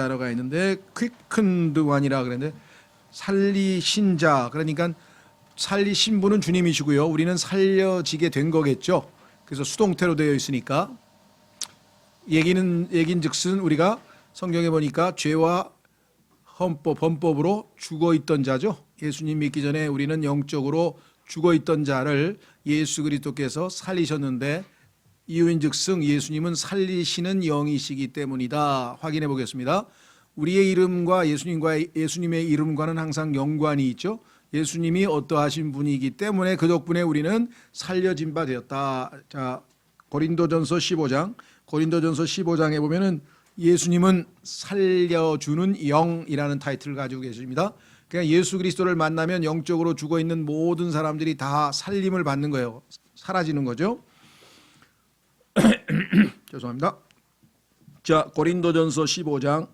단어가 있는데 quickened one이라 그랬는데 살리신 자, 그러니까 살리신 분은 주님이시고요. 우리는 살려지게 된 거겠죠. 그래서 수동태로 되어 있으니까 얘긴즉슨 우리가 성경에 보니까 죄와 범법으로 죽어 있던 자죠. 예수님 믿기 전에 우리는 영적으로 죽어 있던 자를 예수 그리스도께서 살리셨는데 이유인즉슨 예수님은 살리시는 영이시기 때문이다. 확인해 보겠습니다. 우리의 이름과 예수님의 이름과는 항상 연관이 있죠. 예수님이 어떠하신 분이기 때문에 그 덕분에 우리는 살려진 바 되었다. 자, 고린도전서 15장에 보면은 예수님은 살려주는 영이라는 타이틀을 가지고 계십니다. 그러니까 예수 그리스도를 만나면 영적으로 죽어 있는 모든 사람들이 다 살림을 받는 거예요. 사라지는 거죠. 죄송합니다. 자, 고린도전서 15장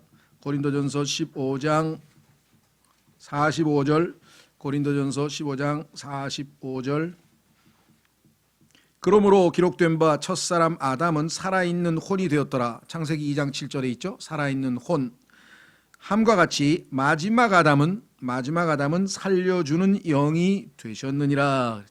45절, 고린도전서 15장 45절. 그러므로 기록된 바 첫사람 아담은 살아있는 혼이 되었더라. 창세기 2장 7절에 있죠. 살아있는 혼. 함과 같이 마지막 아담은 살려주는 영이 되셨느니라.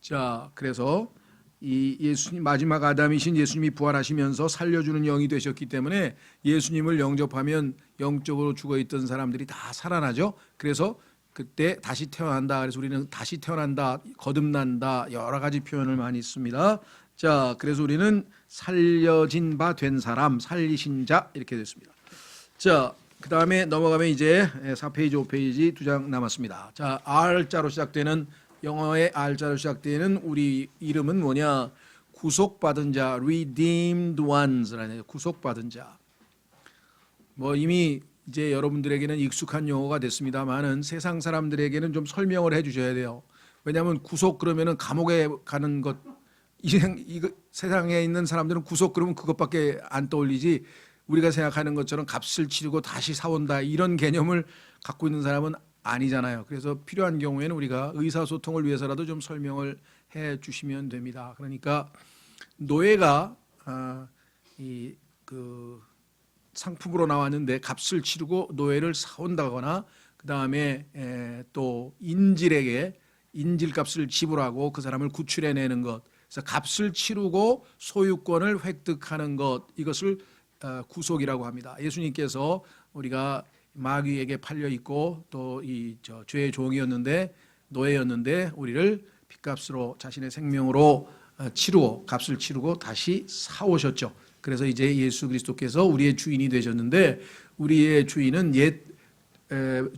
자, 그래서 이 예수님 마지막 아담이신 예수님이 부활하시면서 살려주는 영이 되셨기 때문에 예수님을 영접하면 영적으로 죽어있던 사람들이 다 살아나죠. 그래서 그때 다시 태어난다. 그래서 우리는 다시 태어난다, 거듭난다, 여러 가지 표현을 많이 씁니다. 자, 그래서 우리는 살려진 바 된 사람, 살리신 자 이렇게 됐습니다. 자, 그 다음에 넘어가면 이제 4페이지, 5페이지 2장 남았습니다. 자, R자로 시작되는, 영어의 R자로 시작되는 우리 이름은 뭐냐? 구속받은 자, redeemed ones라는, 구속받은 자. 뭐 이미 이제 여러분들에게는 익숙한 용어가 됐습니다만은 세상 사람들에게는 좀 설명을 해 주셔야 돼요. 왜냐하면 구속 그러면은 감옥에 가는 것, 세상에 있는 사람들은 구속 그러면 그것밖에 안 떠올리지, 우리가 생각하는 것처럼 값을 치르고 다시 사온다 이런 개념을 갖고 있는 사람은 아니잖아요. 그래서 필요한 경우에는 우리가 의사소통을 위해서라도 좀 설명을 해 주시면 됩니다. 그러니까 노예가 상품으로 나왔는데 값을 치르고 노예를 사온다거나, 그 다음에 또 인질에게 인질값을 지불하고 그 사람을 구출해내는 것, 그래서 값을 치르고 소유권을 획득하는 것, 이것을 구속이라고 합니다. 예수님께서 우리가 마귀에게 팔려 있고 또 죄의 종이었는데, 노예였는데 우리를 핏값으로 자신의 생명으로 치르고, 값을 치르고 다시 사오셨죠. 그래서 이제 예수 그리스도께서 우리의 주인이 되셨는데, 우리의 주인은 옛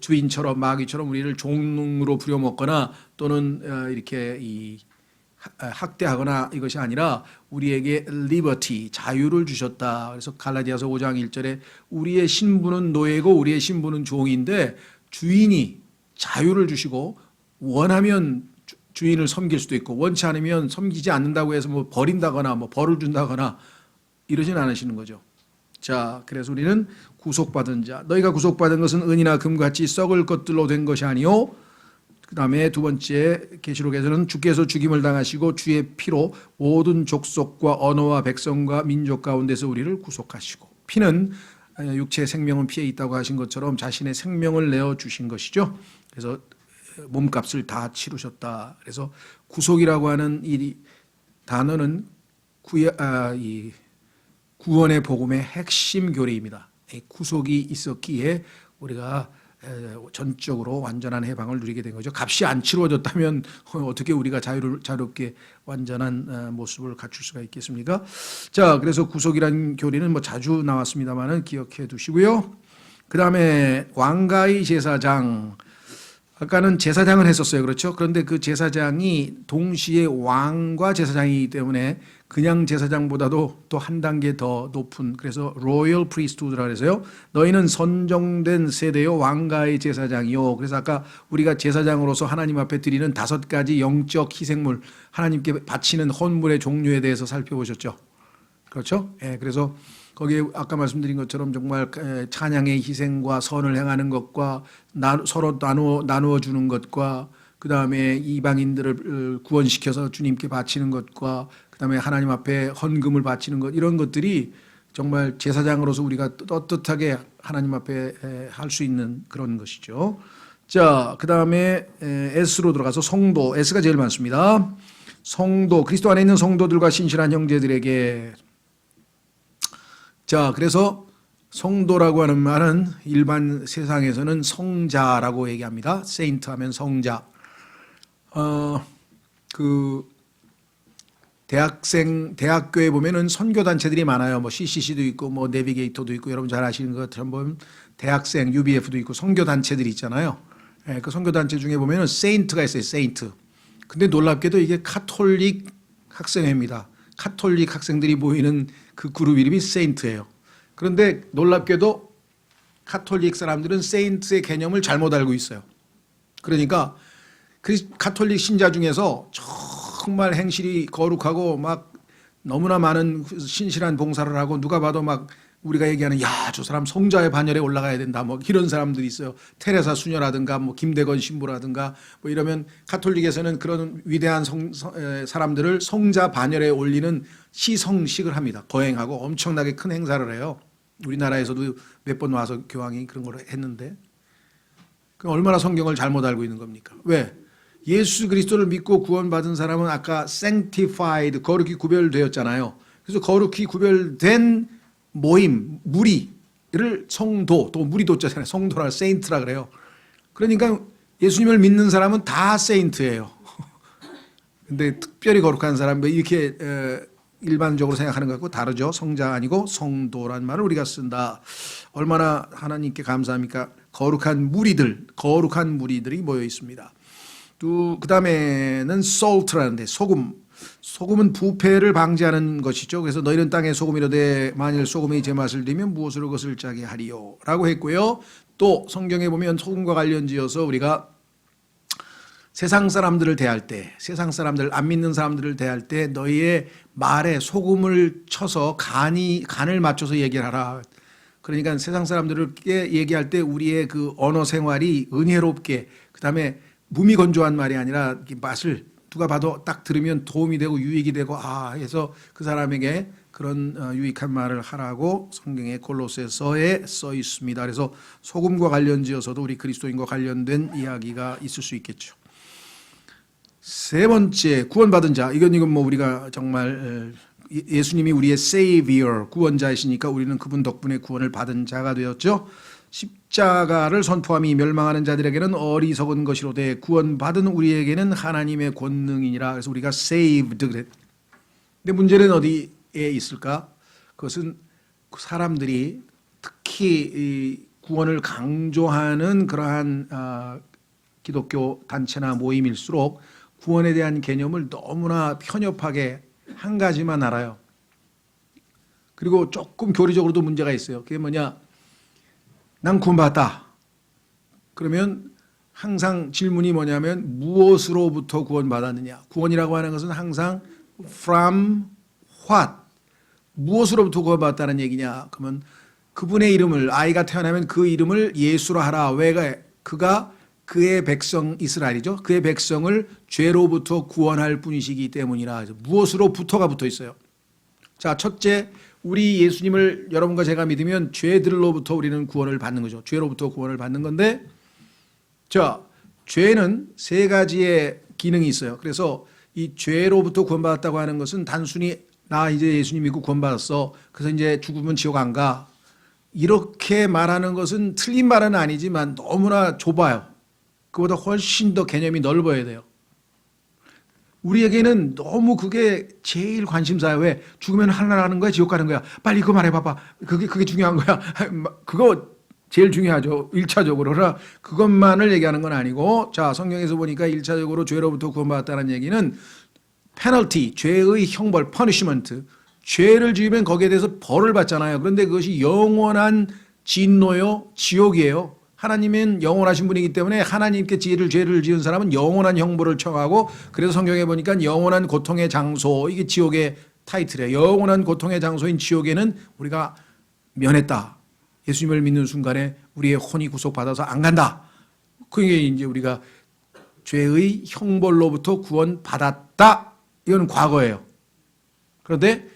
주인처럼 마귀처럼 우리를 종으로 부려먹거나 또는 이렇게 학대하거나 이것이 아니라 우리에게 liberty, 자유를 주셨다. 그래서 갈라디아서 5장 1절에 우리의 신분은 노예고 우리의 신분은 종인데 주인이 자유를 주시고, 원하면 주인을 섬길 수도 있고 원치 않으면 섬기지 않는다고 해서 뭐 버린다거나 뭐 벌을 준다거나 이러진 않으시는 거죠. 자, 그래서 우리는 구속받은 자. 너희가 구속받은 것은 은이나 금같이 썩을 것들로 된 것이 아니요. 그 다음에 두 번째 계시록에서는 주께서 죽임을 당하시고 주의 피로 모든 족속과 언어와 백성과 민족 가운데서 우리를 구속하시고, 피는 육체의 생명은 피에 있다고 하신 것처럼 자신의 생명을 내어 주신 것이죠. 그래서 몸값을 다 치르셨다. 그래서 구속이라고 하는 이 단어는 구원의 복음의 핵심 교리입니다. 구속이 있었기에 우리가 전적으로 완전한 해방을 누리게 된 거죠. 값이 안 치루어졌다면 어떻게 우리가 자유롭게 완전한 모습을 갖출 수가 있겠습니까? 자, 그래서 구속이라는 교리는 뭐 자주 나왔습니다만은 기억해 두시고요. 그 다음에 왕가의 제사장. 아까는 제사장을 했었어요. 그렇죠? 그런데 그 제사장이 동시에 왕과 제사장이기 때문에 그냥 제사장보다도 또 한 단계 더 높은, 그래서 로열 프리스트후드라 해서요. 너희는 선정된 세대요 왕가의 제사장이요. 그래서 아까 우리가 제사장으로서 하나님 앞에 드리는 5가지 영적 희생물, 하나님께 바치는 헌물의 종류에 대해서 살펴보셨죠. 그렇죠? 예, 그래서 거기에 아까 말씀드린 것처럼 정말 찬양의 희생과 선을 행하는 것과 서로 나누어 주는 것과, 그 다음에 이방인들을 구원시켜서 주님께 바치는 것과, 그 다음에 하나님 앞에 헌금을 바치는 것, 이런 것들이 정말 제사장으로서 우리가 떳떳하게 하나님 앞에 할 수 있는 그런 것이죠. 자, 그 다음에 S로 들어가서 성도, S가 제일 많습니다. 성도, 그리스도 안에 있는 성도들과 신실한 형제들에게. 자, 그래서 성도라고 하는 말은 일반 세상에서는 성자라고 얘기합니다. 세인트 하면 성자. 대학교에 보면은 선교단체들이 많아요. 뭐 CCC도 있고, 뭐 내비게이터도 있고, 여러분 잘 아시는 것처럼 보면 대학생, UBF도 있고, 선교단체들이 있잖아요. 예, 그 선교단체 중에 보면은 세인트가 있어요. 세인트. 근데 놀랍게도 이게 카톨릭 학생회입니다. 카톨릭 학생들이 모이는 그 그룹 이름이 세인트예요. 그런데 놀랍게도 카톨릭 사람들은 세인트의 개념을 잘못 알고 있어요. 그러니까 카톨릭 신자 중에서 정말 행실이 거룩하고 막 너무나 많은 신실한 봉사를 하고 누가 봐도 막 우리가 얘기하는 야, 저 사람 성자의 반열에 올라가야 된다 뭐 이런 사람들이 있어요. 테레사 수녀라든가 뭐 김대건 신부라든가 뭐 이러면 카톨릭에서는 그런 위대한 사람들을 성자 반열에 올리는 시성식을 합니다. 거행하고 엄청나게 큰 행사를 해요. 우리나라에서도 몇 번 와서 교황이 그런 걸 했는데 그럼 얼마나 성경을 잘못 알고 있는 겁니까? 왜? 예수 그리스도를 믿고 구원받은 사람은 아까 sanctified, 거룩히 구별되었잖아요. 그래서 거룩히 구별된 모임, 무리를 성도, 또 무리 도자잖아요. 성도라, saint라 그래요. 그러니까 예수님을 믿는 사람은 다 saint예요. 근데 특별히 거룩한 사람, 이렇게 일반적으로 생각하는 것하고 다르죠. 성자 아니고 성도란 말을 우리가 쓴다. 얼마나 하나님께 감사합니까? 거룩한 무리들이 모여 있습니다. 또 그다음에는 salt라는데 소금은 부패를 방지하는 것이죠. 그래서 너희는 땅에 소금이로되 만일 소금이 제맛을 들이면 무엇으로 그것을 짜게 하리요 라고 했고요. 또 성경에 보면 소금과 관련지어서 우리가 세상 사람들을 대할 때, 세상 사람들, 안 믿는 사람들을 대할 때 너희의 말에 소금을 쳐서 간을 맞춰서 얘기를 하라. 그러니까 세상 사람들께 얘기할 때 우리의 그 언어 생활이 은혜롭게, 그 다음에 무미건조한 말이 아니라 맛을 누가 봐도 딱 들으면 도움이 되고 유익이 되고 해서 그 사람에게 그런 유익한 말을 하라고 성경의 골로새서에 써 있습니다. 그래서 소금과 관련지어서도 우리 그리스도인과 관련된 이야기가 있을 수 있겠죠. 세 번째, 구원받은 자. 이건 뭐 우리가 정말 예수님이 우리의 Savior, 구원자이시니까 우리는 그분 덕분에 구원을 받은 자가 되었죠. 십자가를 선포함이 멸망하는 자들에게는 어리석은 것이로되 구원받은 우리에게는 하나님의 권능이니라. 그래서 우리가 saved 그랬. 근데 문제는 어디에 있을까? 그것은 사람들이 특히 이 구원을 강조하는 그러한 기독교 단체나 모임일수록 구원에 대한 개념을 너무나 편협하게 한 가지만 알아요. 그리고 조금 교리적으로도 문제가 있어요. 그게 뭐냐? 난 구원받았다. 그러면 항상 질문이 뭐냐면 무엇으로부터 구원받았느냐? 구원이라고 하는 것은 항상 from what? 무엇으로부터 구원받았다는 얘기냐? 그러면 그분의 이름을, 아이가 태어나면 그 이름을 예수로 하라. 왜? 그가 그의 백성 이스라엘이죠. 그의 백성을 죄로부터 구원할 분이시기 때문이라. 무엇으로부터가 붙어 있어요. 자, 첫째, 우리 예수님을 여러분과 제가 믿으면 죄들로부터 우리는 구원을 받는 거죠. 죄로부터 구원을 받는 건데, 자, 죄는 세 가지의 기능이 있어요. 그래서 이 죄로부터 구원받았다고 하는 것은 단순히 나 이제 예수님 믿고 구원받았어. 그래서 이제 죽으면 지옥 안 가. 이렇게 말하는 것은 틀린 말은 아니지만 너무나 좁아요. 그보다 훨씬 더 개념이 넓어야 돼요. 우리에게는 너무 그게 제일 관심사예요. 왜? 죽으면 하늘 가는 거야? 지옥 가는 거야? 빨리 그거 말해봐봐. 그게 중요한 거야. 그거 제일 중요하죠. 1차적으로. 그러나 그것만을 얘기하는 건 아니고, 자, 성경에서 보니까 1차적으로 죄로부터 구원받았다는 얘기는 페널티, 죄의 형벌, 퍼니시먼트. 죄를 지으면 거기에 대해서 벌을 받잖아요. 그런데 그것이 영원한 진노요, 지옥이에요. 하나님은 영원하신 분이기 때문에 하나님께 죄를 지은 사람은 영원한 형벌을 청하고, 그래서 성경에 보니까 영원한 고통의 장소, 이게 지옥의 타이틀이에요. 영원한 고통의 장소인 지옥에는 우리가 면했다. 예수님을 믿는 순간에 우리의 혼이 구속받아서 안 간다. 그게 이제 우리가 죄의 형벌로부터 구원받았다. 이건 과거예요. 그런데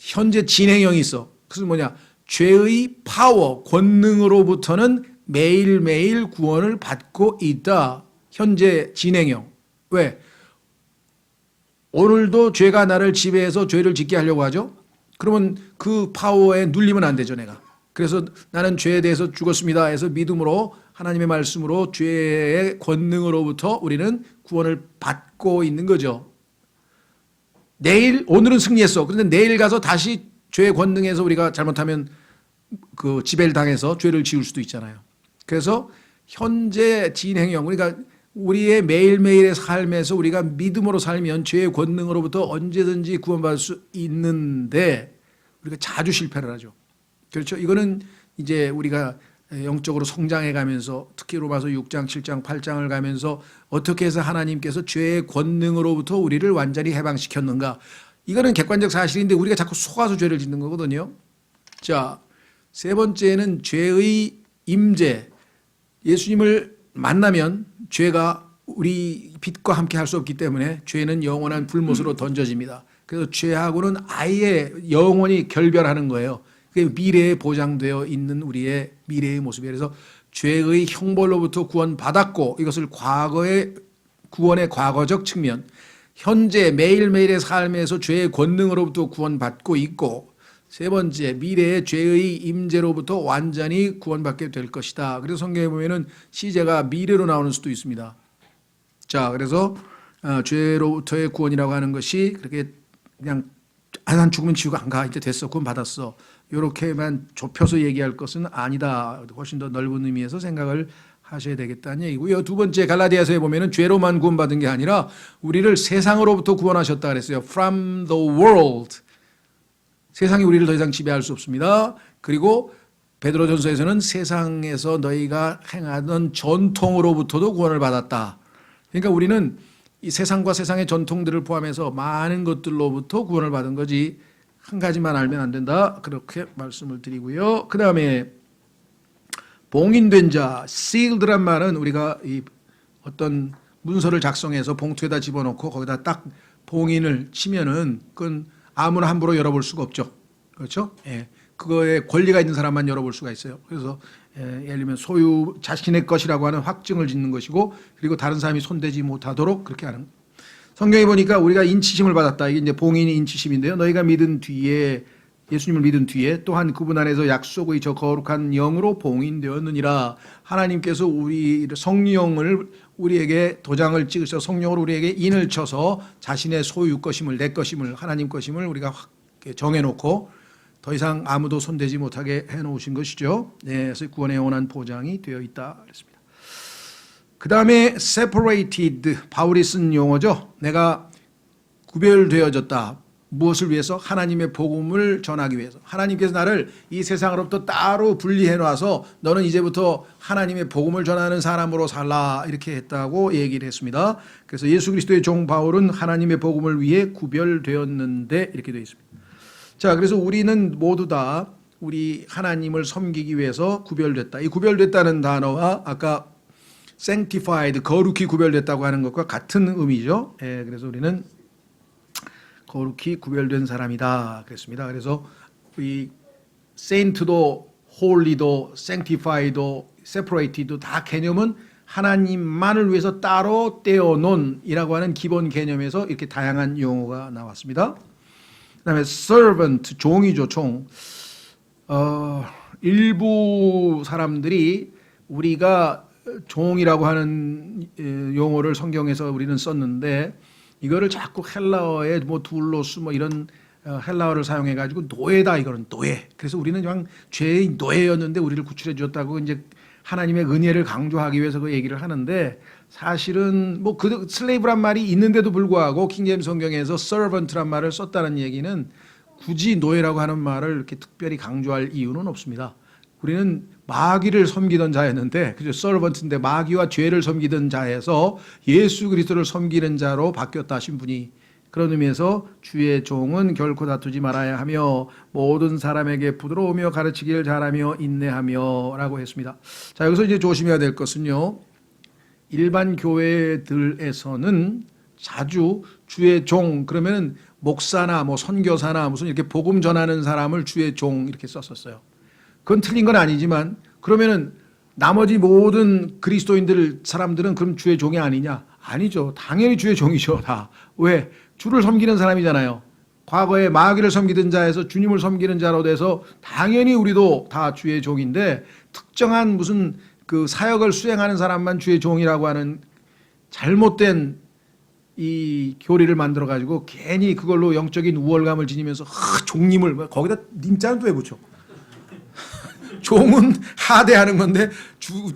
현재 진행형이 있어. 그래서 뭐냐? 죄의 파워, 권능으로부터는 매일매일 구원을 받고 있다. 현재 진행형. 왜? 오늘도 죄가 나를 지배해서 죄를 짓게 하려고 하죠. 그러면 그 파워에 눌리면 안 되죠, 내가. 그래서 나는 죄에 대해서 죽었습니다 해서 믿음으로 하나님의 말씀으로 죄의 권능으로부터 우리는 구원을 받고 있는 거죠. 오늘은 승리했어. 그런데 내일 가서 다시 죄의 권능에서 우리가 잘못하면 그 지배를 당해서 죄를 지을 수도 있잖아요. 그래서 현재 진행형, 그러니까 우리의 매일매일의 삶에서 우리가 믿음으로 살면 죄의 권능으로부터 언제든지 구원받을 수 있는데 우리가 자주 실패를 하죠. 그렇죠. 이거는 이제 우리가 영적으로 성장해 가면서 특히 로마서 6장, 7장, 8장을 가면서 어떻게 해서 하나님께서 죄의 권능으로부터 우리를 완전히 해방시켰는가. 이거는 객관적 사실인데 우리가 자꾸 속아서 죄를 짓는 거거든요. 자, 세 번째는 죄의 임재. 예수님을 만나면 죄가 우리 빛과 함께 할 수 없기 때문에 죄는 영원한 불못으로 던져집니다. 그래서 죄하고는 아예 영원히 결별하는 거예요. 그게 미래에 보장되어 있는 우리의 미래의 모습이에요. 그래서 죄의 형벌로부터 구원받았고 이것을 과거의 구원의 과거적 측면, 현재 매일매일의 삶에서 죄의 권능으로부터 구원받고 있고 세 번째, 미래의 죄의 임재로부터 완전히 구원받게 될 것이다. 그래서 성경에 보면은 시제가 미래로 나오는 수도 있습니다. 자, 그래서 죄로부터의 구원이라고 하는 것이 그렇게 그냥 난 죽으면 지옥 안 가. 이제 됐어. 구원 받았어. 이렇게만 좁혀서 얘기할 것은 아니다. 훨씬 더 넓은 의미에서 생각을 하셔야 되겠다는 얘기고요. 두 번째, 갈라디아서에 보면은 죄로만 구원받은 게 아니라 우리를 세상으로부터 구원하셨다 그랬어요. From the world. 세상이 우리를 더 이상 지배할 수 없습니다. 그리고 베드로전서에서는 세상에서 너희가 행하던 전통으로부터도 구원을 받았다. 그러니까 우리는 이 세상과 세상의 전통들을 포함해서 많은 것들로부터 구원을 받은 거지 한 가지만 알면 안 된다. 그렇게 말씀을 드리고요. 그 다음에 봉인된 자, sealed란 말은 우리가 이 어떤 문서를 작성해서 봉투에다 집어넣고 거기다 딱 봉인을 치면은 그건 아무나 함부로 열어볼 수가 없죠. 그렇죠? 예. 그거에 권리가 있는 사람만 열어볼 수가 있어요. 그래서 예를 들면 소유 자신의 것이라고 하는 확증을 짓는 것이고 그리고 다른 사람이 손대지 못하도록 그렇게 하는. 성경에 보니까 우리가 인치심을 받았다. 이게 이제 봉인이 인치심인데요. 너희가 믿은 뒤에 예수님을 믿은 뒤에 또한 그분 안에서 약속의 저 거룩한 영으로 봉인되었느니라. 하나님께서 우리 성령을 우리에게 도장을 찍으셔 성령으로 우리에게 인을 쳐서 자신의 소유 것임을 내 것임을 하나님 것임을 우리가 정해놓고 더 이상 아무도 손대지 못하게 해놓으신 것이죠. 네, 그래서 구원의 영원한 보장이 되어 있다 그랬습니다. 그 다음에 separated, 바울이 쓴 용어죠. 내가 구별되어졌다. 무엇을 위해서? 하나님의 복음을 전하기 위해서. 하나님께서 나를 이 세상으로부터 따로 분리해 놔서 너는 이제부터 하나님의 복음을 전하는 사람으로 살라 이렇게 했다고 얘기를 했습니다. 그래서 예수 그리스도의 종 바울은 하나님의 복음을 위해 구별되었는데 이렇게 되어 있습니다. 자, 그래서 우리는 모두 다 우리 하나님을 섬기기 위해서 구별됐다. 이 구별됐다는 단어와 아까 sanctified, 거룩히 구별됐다고 하는 것과 같은 의미죠. 예, 그래서 우리는 거룩히 구별된 사람이다 그랬습니다. 그래서 이 saint도 holy도 sanctified도 separated도 다 개념은 하나님만을 위해서 따로 떼어놓은 이라고 하는 기본 개념에서 이렇게 다양한 용어가 나왔습니다. 그 다음에 servant, 종이죠, 종. 일부 사람들이 우리가 종이라고 하는 용어를 성경에서 우리는 썼는데 이거를 자꾸 헬라어에 뭐 둘로스 뭐 이런 헬라어를 사용해 가지고 노예다 이거는 노예. 그래서 우리는 그냥 죄의 노예였는데 우리를 구출해 주었다고 이제 하나님의 은혜를 강조하기 위해서 그 얘기를 하는데 사실은 뭐 그 슬레이브란 말이 있는데도 불구하고 킹제임스 성경에서 servant란 말을 썼다는 얘기는 굳이 노예라고 하는 말을 이렇게 특별히 강조할 이유는 없습니다. 우리는 마귀를 섬기던 자였는데 그죠? servant인데 마귀와 죄를 섬기던 자에서 예수 그리스도를 섬기는 자로 바뀌었다 하신 분이 그런 의미에서 주의 종은 결코 다투지 말아야 하며 모든 사람에게 부드러우며 가르치기를 잘하며 인내하며 라고 했습니다. 자, 여기서 이제 조심해야 될 것은요. 일반 교회들에서는 자주 주의 종 그러면은 목사나 뭐 선교사나 무슨 이렇게 복음 전하는 사람을 주의 종 이렇게 썼었어요. 그건 틀린 건 아니지만 그러면은 나머지 모든 그리스도인들 사람들은 그럼 주의 종이 아니냐? 아니죠. 당연히 주의 종이죠. 다. 왜? 주를 섬기는 사람이잖아요. 과거에 마귀를 섬기던 자에서 주님을 섬기는 자로 돼서 당연히 우리도 다 주의 종인데 특정한 무슨 그 사역을 수행하는 사람만 주의 종이라고 하는 잘못된 이 교리를 만들어 가지고 괜히 그걸로 영적인 우월감을 지니면서 종님을 거기다 님자는 또 왜 붙여? 종은 하대하는 건데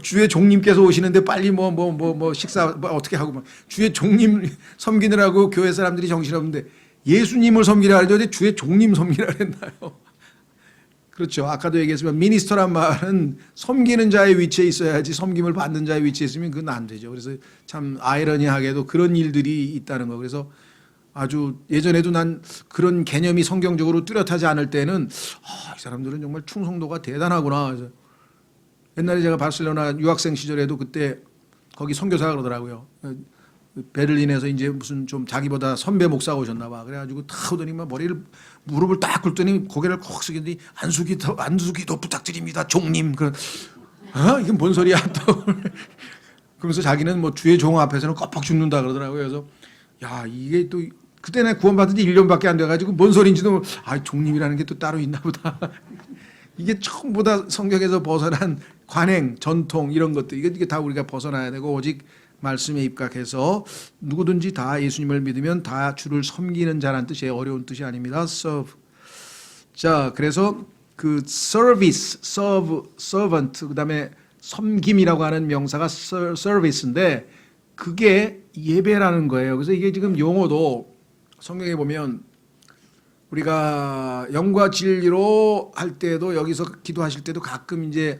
주의 종님께서 오시는데 빨리 뭐 식사 뭐 어떻게 하고 막 주의 종님 섬기느라고 교회 사람들이 정신없는데 예수님을 섬기라 하는데 주의 종님 섬기라 그랬나요? 그렇죠. 아까도 얘기했지만 미니스터란 말은 섬기는 자의 위치에 있어야지 섬김을 받는 자의 위치에 있으면 그건 안 되죠. 그래서 참 아이러니하게도 그런 일들이 있다는 거. 그래서 아주 예전에도 난 그런 개념이 성경적으로 뚜렷하지 않을 때는 이 사람들은 정말 충성도가 대단하구나. 그래서 옛날에 제가 바르셀로나 유학생 시절에도 그때 거기 선교사가 그러더라고요. 베를린에서 이제 무슨 좀 자기보다 선배 목사가 오셨나 봐. 그래가지고 탁 오더니 막 무릎을 딱 꿇더니 고개를 콕 숙이더니 안수기도 부탁드립니다. 종님. 이게 뭔 소리야 또. 그러면서 자기는 뭐 주의 종 앞에서는 껍벅 죽는다 그러더라고요. 그래서 야 이게 또 그때 내가 구원받은 지 1년밖에 안 돼가지고 뭔 소리인지도 종님이라는 게 또 따로 있나 보다. 이게 처음보다 성경에서 벗어난 관행, 전통 이런 것들 이게 다 우리가 벗어나야 되고 오직 말씀에 입각해서 누구든지 다 예수님을 믿으면 다 주를 섬기는 자라는 뜻이에요. 어려운 뜻이 아닙니다. serve. 자, 그래서 그 service, servant, 그다음에 섬김이라고 하는 명사가 service인데 그게 예배라는 거예요. 그래서 이게 지금 용어도 성경에 보면 우리가 영과 진리로 할 때도 여기서 기도하실 때도 가끔 이제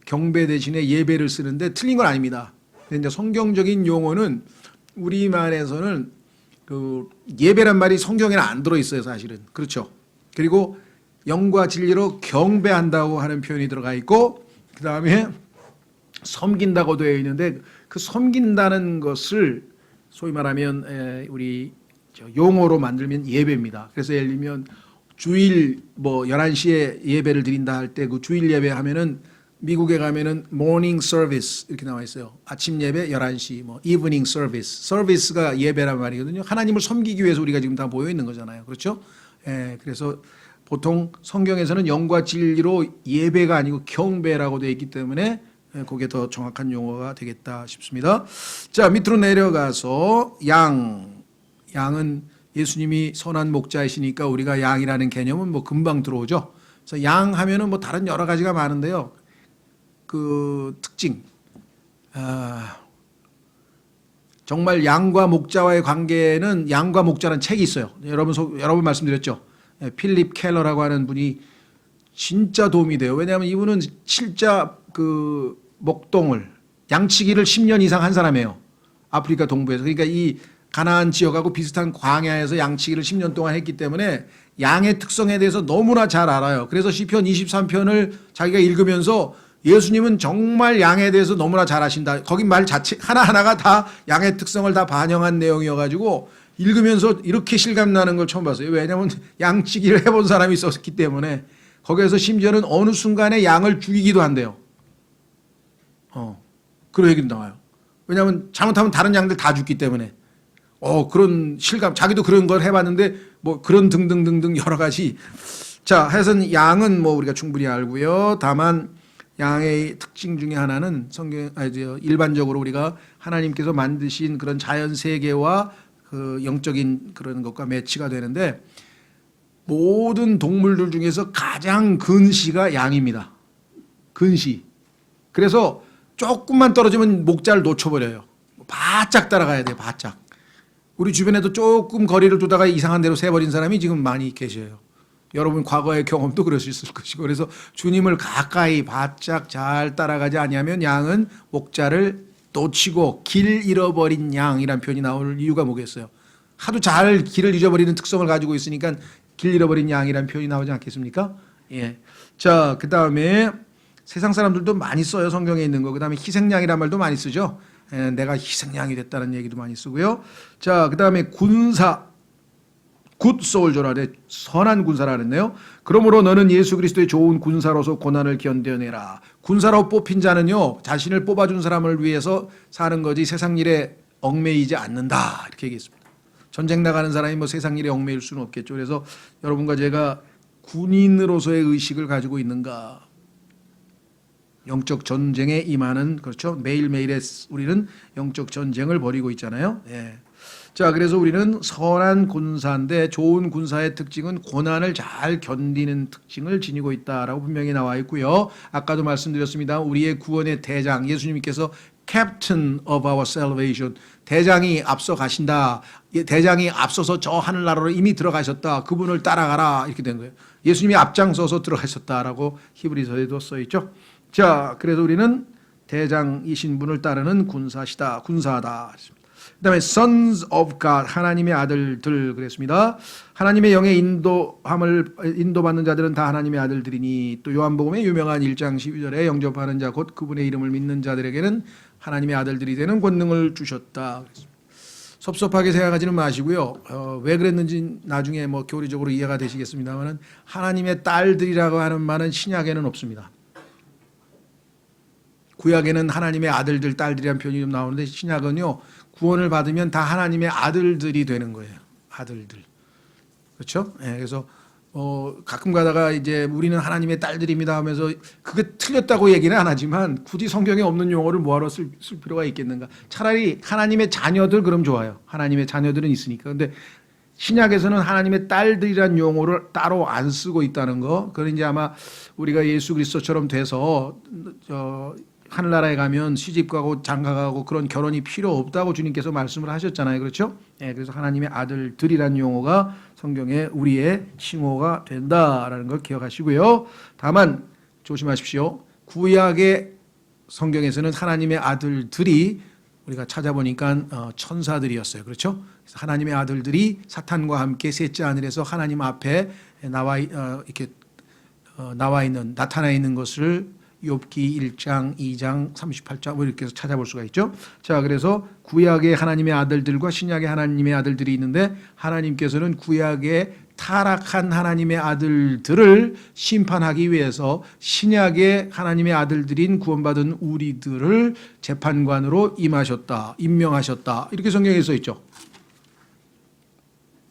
경배 대신에 예배를 쓰는데 틀린 건 아닙니다. 근데 이제 성경적인 용어는 우리말에서는 그 예배란 말이 성경에는 안 들어 있어요, 사실은. 그렇죠. 그리고 영과 진리로 경배한다고 하는 표현이 들어가 있고 그다음에 섬긴다고 되어 있는데 그 섬긴다는 것을 소위 말하면 우리 용어로 만들면 예배입니다. 그래서 예를 들면 주일 뭐 11시에 예배를 드린다 할 때 그 주일 예배 하면은 미국에 가면은 morning service 이렇게 나와 있어요. 아침 예배 11시, 뭐 evening service. 서비스가 예배란 말이거든요. 하나님을 섬기기 위해서 우리가 지금 다 모여 있는 거잖아요. 그렇죠? 그래서 보통 성경에서는 영과 진리로 예배가 아니고 경배라고 되어 있기 때문에 그게 더 정확한 용어가 되겠다 싶습니다. 자, 밑으로 내려가서 양은 예수님이 선한 목자이시니까 우리가 양이라는 개념은 뭐 금방 들어오죠. 그래서 양 하면은 뭐 다른 여러 가지가 많은데요. 그 특징, 정말 양과 목자와의 관계는 양과 목자라는 책이 있어요. 여러 번 말씀드렸죠. 필립 켈러라고 하는 분이 진짜 도움이 돼요. 왜냐하면 이분은 실자 그 목동을 양치기를 10년 이상 한 사람이에요. 아프리카 동부에서. 그러니까 이 가나안 지역하고 비슷한 광야에서 양치기를 10년 동안 했기 때문에 양의 특성에 대해서 너무나 잘 알아요. 그래서 시편 23편을 자기가 읽으면서 예수님은 정말 양에 대해서 너무나 잘 아신다. 거기 말 자체 하나하나가 다 양의 특성을 다 반영한 내용이어가지고 읽으면서 이렇게 실감나는 걸 처음 봤어요. 왜냐하면 양치기를 해본 사람이 있었기 때문에 거기에서 심지어는 어느 순간에 양을 죽이기도 한대요. 그런 얘기도 나와요. 왜냐하면 잘못하면 다른 양들 다 죽기 때문에. 그런 실감, 자기도 그런 걸 해봤는데 뭐 그런 등등등등 여러 가지. 자, 하여튼 양은 뭐 우리가 충분히 알고요. 다만 양의 특징 중에 하나는 일반적으로 우리가 하나님께서 만드신 그런 자연 세계와 그 영적인 그런 것과 매치가 되는데 모든 동물들 중에서 가장 근시가 양입니다. 근시. 그래서 조금만 떨어지면 목자를 놓쳐버려요. 바짝 따라가야 돼요. 바짝. 우리 주변에도 조금 거리를 두다가 이상한 데로 새버린 사람이 지금 많이 계셔요. 여러분 과거의 경험도 그러셨을 것이고 그래서 주님을 가까이 바짝 잘 따라가지 아니하면 양은 목자를 놓치고 길 잃어버린 양이란 표현이 나올 이유가 뭐겠어요? 하도 잘 길을 잊어버리는 특성을 가지고 있으니까 길 잃어버린 양이란 표현이 나오지 않겠습니까? 예. 자, 그 다음에 세상 사람들도 많이 써요. 성경에 있는 거. 그 다음에 희생양이란 말도 많이 쓰죠. 내가 희생양이 됐다는 얘기도 많이 쓰고요. 자, 그 다음에 군사. 굿 솔저라 돼 선한 군사라 그랬네요. 그러므로 너는 예수 그리스도의 좋은 군사로서 고난을 견뎌내라. 군사로 뽑힌 자는요 자신을 뽑아준 사람을 위해서 사는 거지 세상 일에 얽매이지 않는다 이렇게 얘기했습니다. 전쟁 나가는 사람이 뭐 세상 일에 얽매일 수는 없겠죠. 그래서 여러분과 제가 군인으로서의 의식을 가지고 있는가? 영적 전쟁에 임하는 그렇죠. 매일매일의 우리는 영적 전쟁을 벌이고 있잖아요. 예. 자, 그래서 우리는 선한 군사인데 좋은 군사의 특징은 고난을 잘 견디는 특징을 지니고 있다라고 분명히 나와 있고요. 아까도 말씀드렸습니다. 우리의 구원의 대장 예수님께서 Captain of our salvation 대장이 앞서 가신다. 대장이 앞서서 저 하늘나라로 이미 들어가셨다. 그분을 따라가라 이렇게 된 거예요. 예수님이 앞장서서 들어가셨다라고 히브리서에도 써 있죠. 자, 그래서 우리는 대장이신 분을 따르는 군사다. 그다음에 sons of God 하나님의 아들들 그랬습니다. 하나님의 영의 인도받는 자들은 다 하나님의 아들들이니 또 요한복음의 유명한 1장 12절에 영접하는 자 곧 그분의 이름을 믿는 자들에게는 하나님의 아들들이 되는 권능을 주셨다. 섭섭하게 생각하지는 마시고요. 왜 그랬는지 나중에 뭐 교리적으로 이해가 되시겠습니다만은 하나님의 딸들이라고 하는 말은 신약에는 없습니다. 구약에는 하나님의 아들들, 딸들이라는 표현이 좀 나오는데 신약은요. 구원을 받으면 다 하나님의 아들들이 되는 거예요. 아들들. 그렇죠? 네, 그래서 가끔 가다가 이제 우리는 하나님의 딸들입니다 하면서 그게 틀렸다고 얘기는 안 하지만 굳이 성경에 없는 용어를 뭐하러 쓸 필요가 있겠는가. 차라리 하나님의 자녀들 그럼 좋아요. 하나님의 자녀들은 있으니까. 그런데 신약에서는 하나님의 딸들이란 용어를 따로 안 쓰고 있다는 거. 그건 이제 아마 우리가 예수 그리스도처럼 돼서 하늘나라에 가면 시집가고 장가가고 그런 결혼이 필요 없다고 주님께서 말씀을 하셨잖아요. 그렇죠? 네, 그래서 하나님의 아들들이라는 용어가 성경에 우리의 칭호가 된다라는 걸 기억하시고요. 다만 조심하십시오. 구약의 성경에서는 하나님의 아들들이 우리가 찾아보니까 천사들이었어요. 그렇죠? 그래서 하나님의 아들들이 사탄과 함께 셋째 하늘에서 하나님 앞에 나타나 있는 것을 욥기 1장, 2장, 38장 뭐 이렇게 해서 찾아볼 수가 있죠. 자, 그래서 구약의 하나님의 아들들과 신약의 하나님의 아들들이 있는데 하나님께서는 구약의 타락한 하나님의 아들들을 심판하기 위해서 신약의 하나님의 아들들인 구원받은 우리들을 재판관으로 임명하셨다. 이렇게 성경에 써 있죠.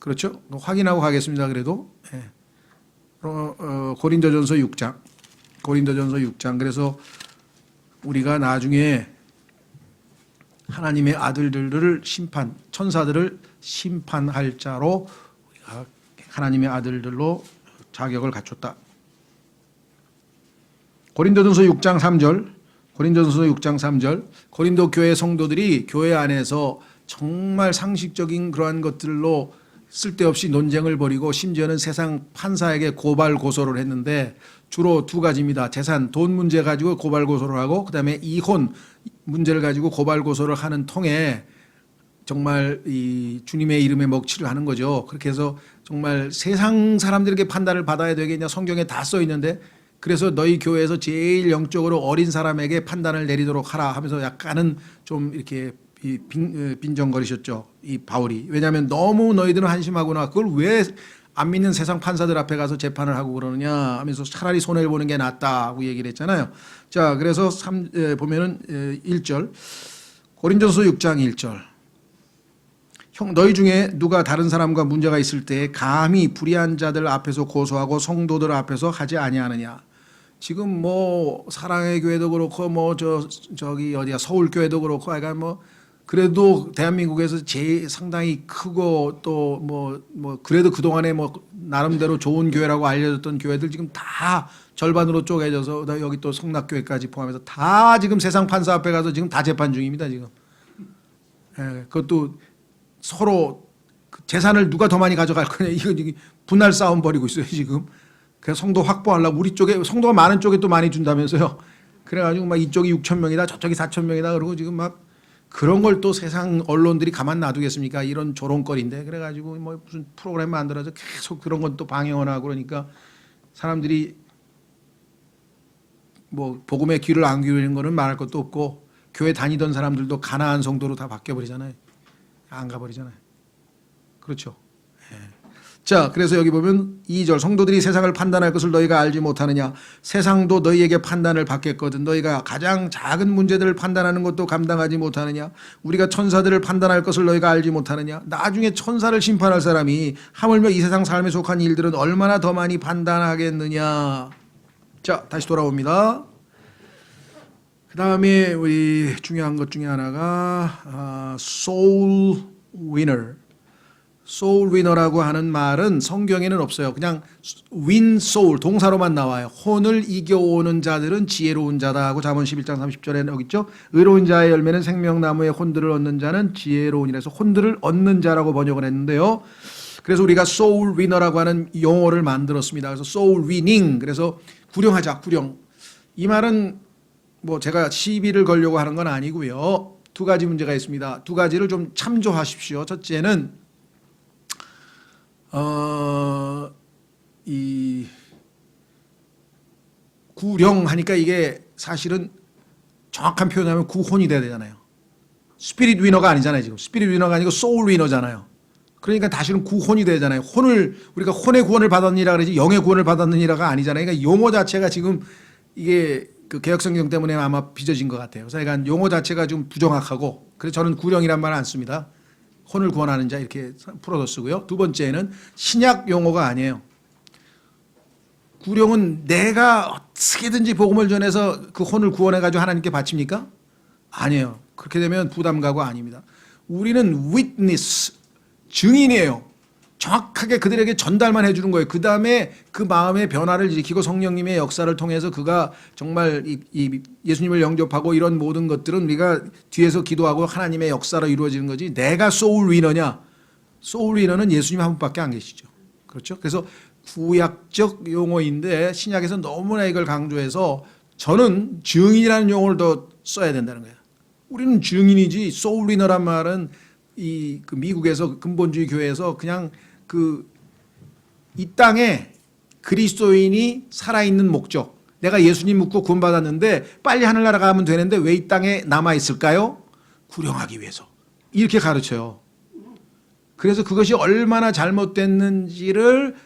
그렇죠? 확인하고 가겠습니다. 그래도 고린도전서 6장. 그래서 우리가 나중에 하나님의 아들들을 천사들을 심판할 자로 우리가 하나님의 아들들로 자격을 갖췄다. 고린도전서 6장 3절. 고린도 교회 성도들이 교회 안에서 정말 상식적인 그러한 것들로 쓸데없이 논쟁을 벌이고 심지어는 세상 판사에게 고발 고소를 했는데 주로 두 가지입니다. 재산, 돈 문제 가지고 고발 고소를 하고 그다음에 이혼 문제를 가지고 고발 고소를 하는 통에 정말 이 주님의 이름에 먹칠을 하는 거죠. 그렇게 해서 정말 세상 사람들에게 판단을 받아야 되겠냐 성경에 다 써 있는데 그래서 너희 교회에서 제일 영적으로 어린 사람에게 판단을 내리도록 하라 하면서 약간은 좀 이렇게 빈정거리셨죠. 이 바울이. 왜냐하면 너무 너희들은 한심하구나. 그걸 왜 안 믿는 세상 판사들 앞에 가서 재판을 하고 그러느냐 하면서 차라리 손해를 보는 게 낫다고 얘기를 했잖아요. 자, 그래서 보면은 1절. 고린도서 6장 1절. 너희 중에 누가 다른 사람과 문제가 있을 때 감히 불의한 자들 앞에서 고소하고 성도들 앞에서 하지 아니하느냐. 지금 뭐 사랑의 교회도 그렇고 뭐 저기 어디야 서울 교회도 그렇고 약간 뭐 그래도 대한민국에서 제일 상당히 크고 또 뭐 그래도 그동안에 뭐 나름대로 좋은 교회라고 알려졌던 교회들 지금 다 절반으로 쪼개져서 여기 또 성락교회까지 포함해서 다 지금 세상 판사 앞에 가서 지금 다 재판 중입니다. 지금. 그것도 서로 재산을 누가 더 많이 가져갈 거냐 이거 분할 싸움 벌이고 있어요 지금. 그래서 성도 확보하려고 우리 쪽에 성도가 많은 쪽에 또 많이 준다면서요. 그래가지고 막 이쪽이 6천 명이다 저쪽이 4천 명이다 그러고 지금 막 그런 걸 또 세상 언론들이 가만 놔두겠습니까? 이런 조롱거리인데 그래가지고 뭐 무슨 프로그램 만들어서 계속 그런 건 또 방영을 하고 그러니까 사람들이 뭐 복음의 귀를 안 기울이는 거는 말할 것도 없고 교회 다니던 사람들도 가나안 성도로 다 바뀌어 버리잖아요. 안 가버리잖아요. 그렇죠. 예. 자, 그래서 여기 보면 2절 성도들이 세상을 판단할 것을 너희가 알지 못하느냐. 세상도 너희에게 판단을 받겠거든. 너희가 가장 작은 문제들을 판단하는 것도 감당하지 못하느냐. 우리가 천사들을 판단할 것을 너희가 알지 못하느냐. 나중에 천사를 심판할 사람이 하물며 이 세상 삶에 속한 일들은 얼마나 더 많이 판단하겠느냐. 자, 다시 돌아옵니다. 그 다음에 우리 중요한 것 중에 하나가 soul winner. soul winner라고 하는 말은 성경에는 없어요. 그냥 win soul 동사로만 나와요. 혼을 이겨오는 자들은 지혜로운 자다 하고 잠언 11장 30절에 여기 있죠. 의로운 자의 열매는 생명나무의 혼들을 얻는 자는 지혜로운이라서 혼들을 얻는 자라고 번역을 했는데요. 그래서 우리가 soul winner라고 하는 용어를 만들었습니다. 그래서 soul winning, 그래서 구령하자, 구령. 이 말은 뭐 제가 시비를 걸려고 하는 건 아니고요. 두 가지 문제가 있습니다. 두 가지를 좀 참조하십시오. 첫째는 이 구령하니까 이게 사실은 정확한 표현하면 구혼이 돼야 되잖아요. 스피릿 위너가 아니잖아요. 지금 스피릿 위너가 아니고 소울 위너잖아요. 그러니까 다시는 구혼이 되잖아요. 혼을 우리가 혼의 구원을 받았느니라 그러지 영의 구원을 받았느니라가 아니잖아요. 그러니까 용어 자체가 지금 이게 그 개혁성경 때문에 아마 빚어진 것 같아요. 그러니까 용어 자체가 좀 부정확하고, 그래서 저는 구령이란 말을 안 씁니다. 혼을 구원하는 자 이렇게 풀어서 쓰고요. 두 번째는 신약 용어가 아니에요. 구령은 내가 어떻게든지 복음을 전해서 그 혼을 구원해가지고 하나님께 바칩니까? 아니에요. 그렇게 되면 부담가고 아닙니다. 우리는 witness, 증인이에요. 정확하게 그들에게 전달만 해주는 거예요. 그 다음에 그 마음의 변화를 일으키고 성령님의 역사를 통해서 그가 정말 이 예수님을 영접하고 이런 모든 것들은 우리가 뒤에서 기도하고 하나님의 역사로 이루어지는 거지. 내가 소울 위너냐? 소울 위너는 예수님 한 분밖에 안 계시죠. 그렇죠? 그래서 구약적 용어인데 신약에서 너무나 이걸 강조해서 저는 증인이라는 용어를 더 써야 된다는 거예요. 우리는 증인이지 소울 위너란 말은 그 미국에서 근본주의 교회에서 그냥 이 땅에 그리스도인이 살아있는 목적, 내가 예수님 믿고 구원받았는데 빨리 하늘나라 가면 되는데 왜 이 땅에 남아있을까요? 구령하기 위해서. 이렇게 가르쳐요. 그래서 그것이 얼마나 잘못됐는지를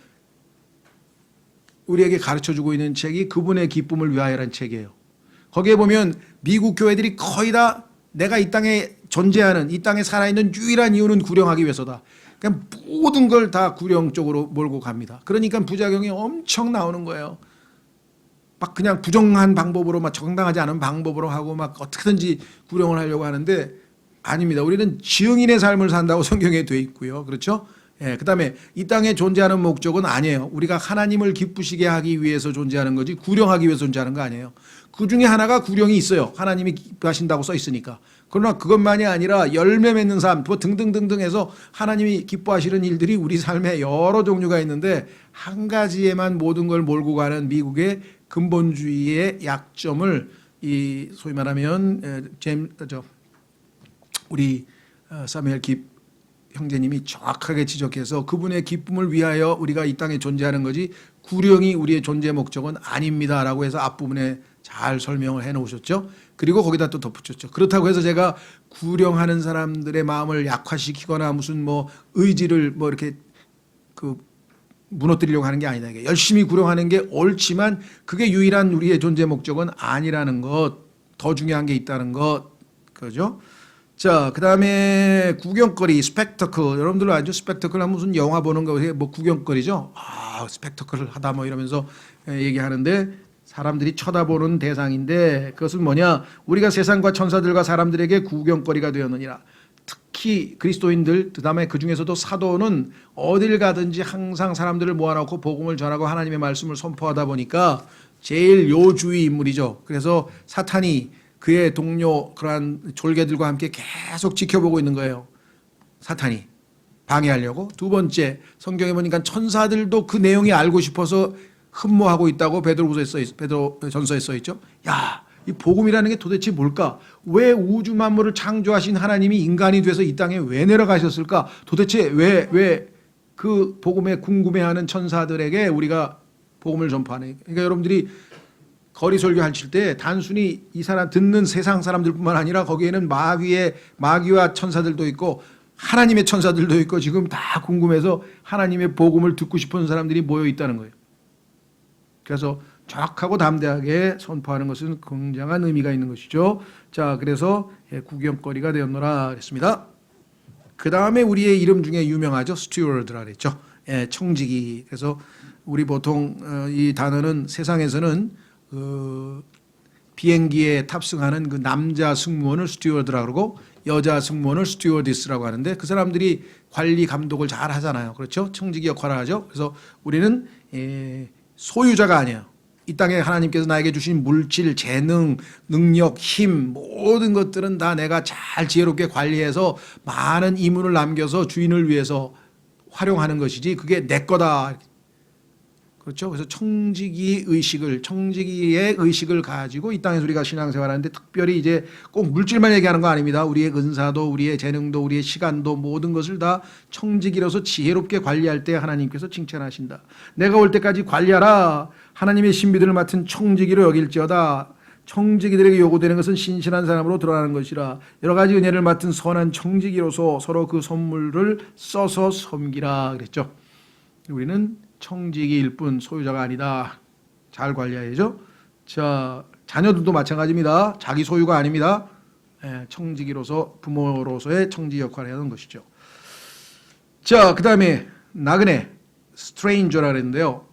우리에게 가르쳐주고 있는 책이 그분의 기쁨을 위하여라는 책이에요. 거기에 보면 미국 교회들이 거의 다 내가 이 땅에 존재하는, 이 땅에 살아있는 유일한 이유는 구령하기 위해서다. 그냥 모든 걸 다 구령 쪽으로 몰고 갑니다. 그러니까 부작용이 엄청 나오는 거예요. 막 그냥 부정한 방법으로, 막 정당하지 않은 방법으로 하고 막 어떻게든지 구령을 하려고 하는데 아닙니다. 우리는 증인의 삶을 산다고 성경에 돼 있고요. 그렇죠? 예, 그다음에 이 땅에 존재하는 목적은 아니에요. 우리가 하나님을 기쁘시게 하기 위해서 존재하는 거지 구령하기 위해서 존재하는 거 아니에요. 그 중에 하나가 구령이 있어요. 하나님이 기뻐하신다고 써 있으니까. 그러나 그것만이 아니라 열매 맺는 삶, 뭐 등등등등 해서 하나님이 기뻐하시는 일들이 우리 삶에 여러 종류가 있는데 한 가지에만 모든 걸 몰고 가는 미국의 근본주의의 약점을 이 소위 말하면 우리 사무엘 깁 형제님이 정확하게 지적해서 그분의 기쁨을 위하여 우리가 이 땅에 존재하는 거지 구령이 우리의 존재 목적은 아닙니다라고 해서 앞부분에 잘 설명을 해 놓으셨죠. 그리고 거기다 또 덧붙였죠. 그렇다고 해서 제가 구령하는 사람들의 마음을 약화시키거나 무슨 뭐 의지를 뭐 이렇게 무너뜨리려고 하는 게 아니다. 열심히 구령하는 게 옳지만 그게 유일한 우리의 존재 목적은 아니라는 것, 더 중요한 게 있다는 것, 그죠? 자, 그 다음에 구경거리, 스펙터클. 여러분들 알죠? 스펙터클 하면 무슨 영화 보는 거, 뭐 구경거리죠? 아, 스펙터클을 하다 뭐 이러면서 얘기하는데 사람들이 쳐다보는 대상인데 그것은 뭐냐? 우리가 세상과 천사들과 사람들에게 구경거리가 되었느니라. 특히 그리스도인들, 그 다음에 그 중에서도 사도는 어딜 가든지 항상 사람들을 모아놓고 복음을 전하고 하나님의 말씀을 선포하다 보니까 제일 요주의 인물이죠. 그래서 사탄이 그의 동료 그러한 졸개들과 함께 계속 지켜보고 있는 거예요. 사탄이 방해하려고. 두 번째, 성경에 보니까 천사들도 그 내용이 알고 싶어서 흠모하고 있다고 베드로전서에 써 있죠. 야, 이 복음이라는 게 도대체 뭘까? 왜 우주 만물을 창조하신 하나님이 인간이 돼서 이 땅에 왜 내려가셨을까? 도대체 왜 그 복음에 궁금해하는 천사들에게 우리가 복음을 전파하는? 그러니까 여러분들이 거리 설교하실 때 단순히 이 사람 듣는 세상 사람들뿐만 아니라 거기에는 마귀와 천사들도 있고 하나님의 천사들도 있고 지금 다 궁금해서 하나님의 복음을 듣고 싶은 사람들이 모여 있다는 거예요. 그래서 정확하고 담대하게 선포하는 것은 굉장한 의미가 있는 것이죠. 자, 그래서 구경거리가 되었노라 그랬습니다. 그 다음에 우리의 이름 중에 유명하죠. 스튜어드라 그랬죠. 청지기. 그래서 우리 보통 이 단어는 세상에서는 비행기에 탑승하는 그 남자 승무원을 스튜어드라 그러고 여자 승무원을 스튜어디스라고 하는데 그 사람들이 관리 감독을 잘 하잖아요. 그렇죠? 청지기 역할을 하죠. 그래서 우리는 소유자가 아니에요. 이 땅에 하나님께서 나에게 주신 물질, 재능, 능력, 힘 모든 것들은 다 내가 잘 지혜롭게 관리해서 많은 이문을 남겨서 주인을 위해서 활용하는 것이지 그게 내 거다. 그렇죠? 그래서 청지기의 의식을 가지고 이 땅에서 우리가 신앙생활하는데 특별히 이제 꼭 물질만 얘기하는 거 아닙니다. 우리의 은사도, 우리의 재능도, 우리의 시간도 모든 것을 다 청지기로서 지혜롭게 관리할 때 하나님께서 칭찬하신다. 내가 올 때까지 관리하라. 하나님의 신비들을 맡은 청지기로 여길지어다. 청지기들에게 요구되는 것은 신실한 사람으로 드러나는 것이라. 여러 가지 은혜를 맡은 선한 청지기로서 서로 그 선물을 써서 섬기라 그랬죠. 우리는 청지기일 뿐 소유자가 아니다. 잘 관리해야죠. 자, 자녀들도 마찬가지입니다. 자기 소유가 아닙니다. 청지기로서 부모로서의 청지 역할을 하는 것이죠. 자, 그 다음에 나그네, 스트레인저라 그랬는데요.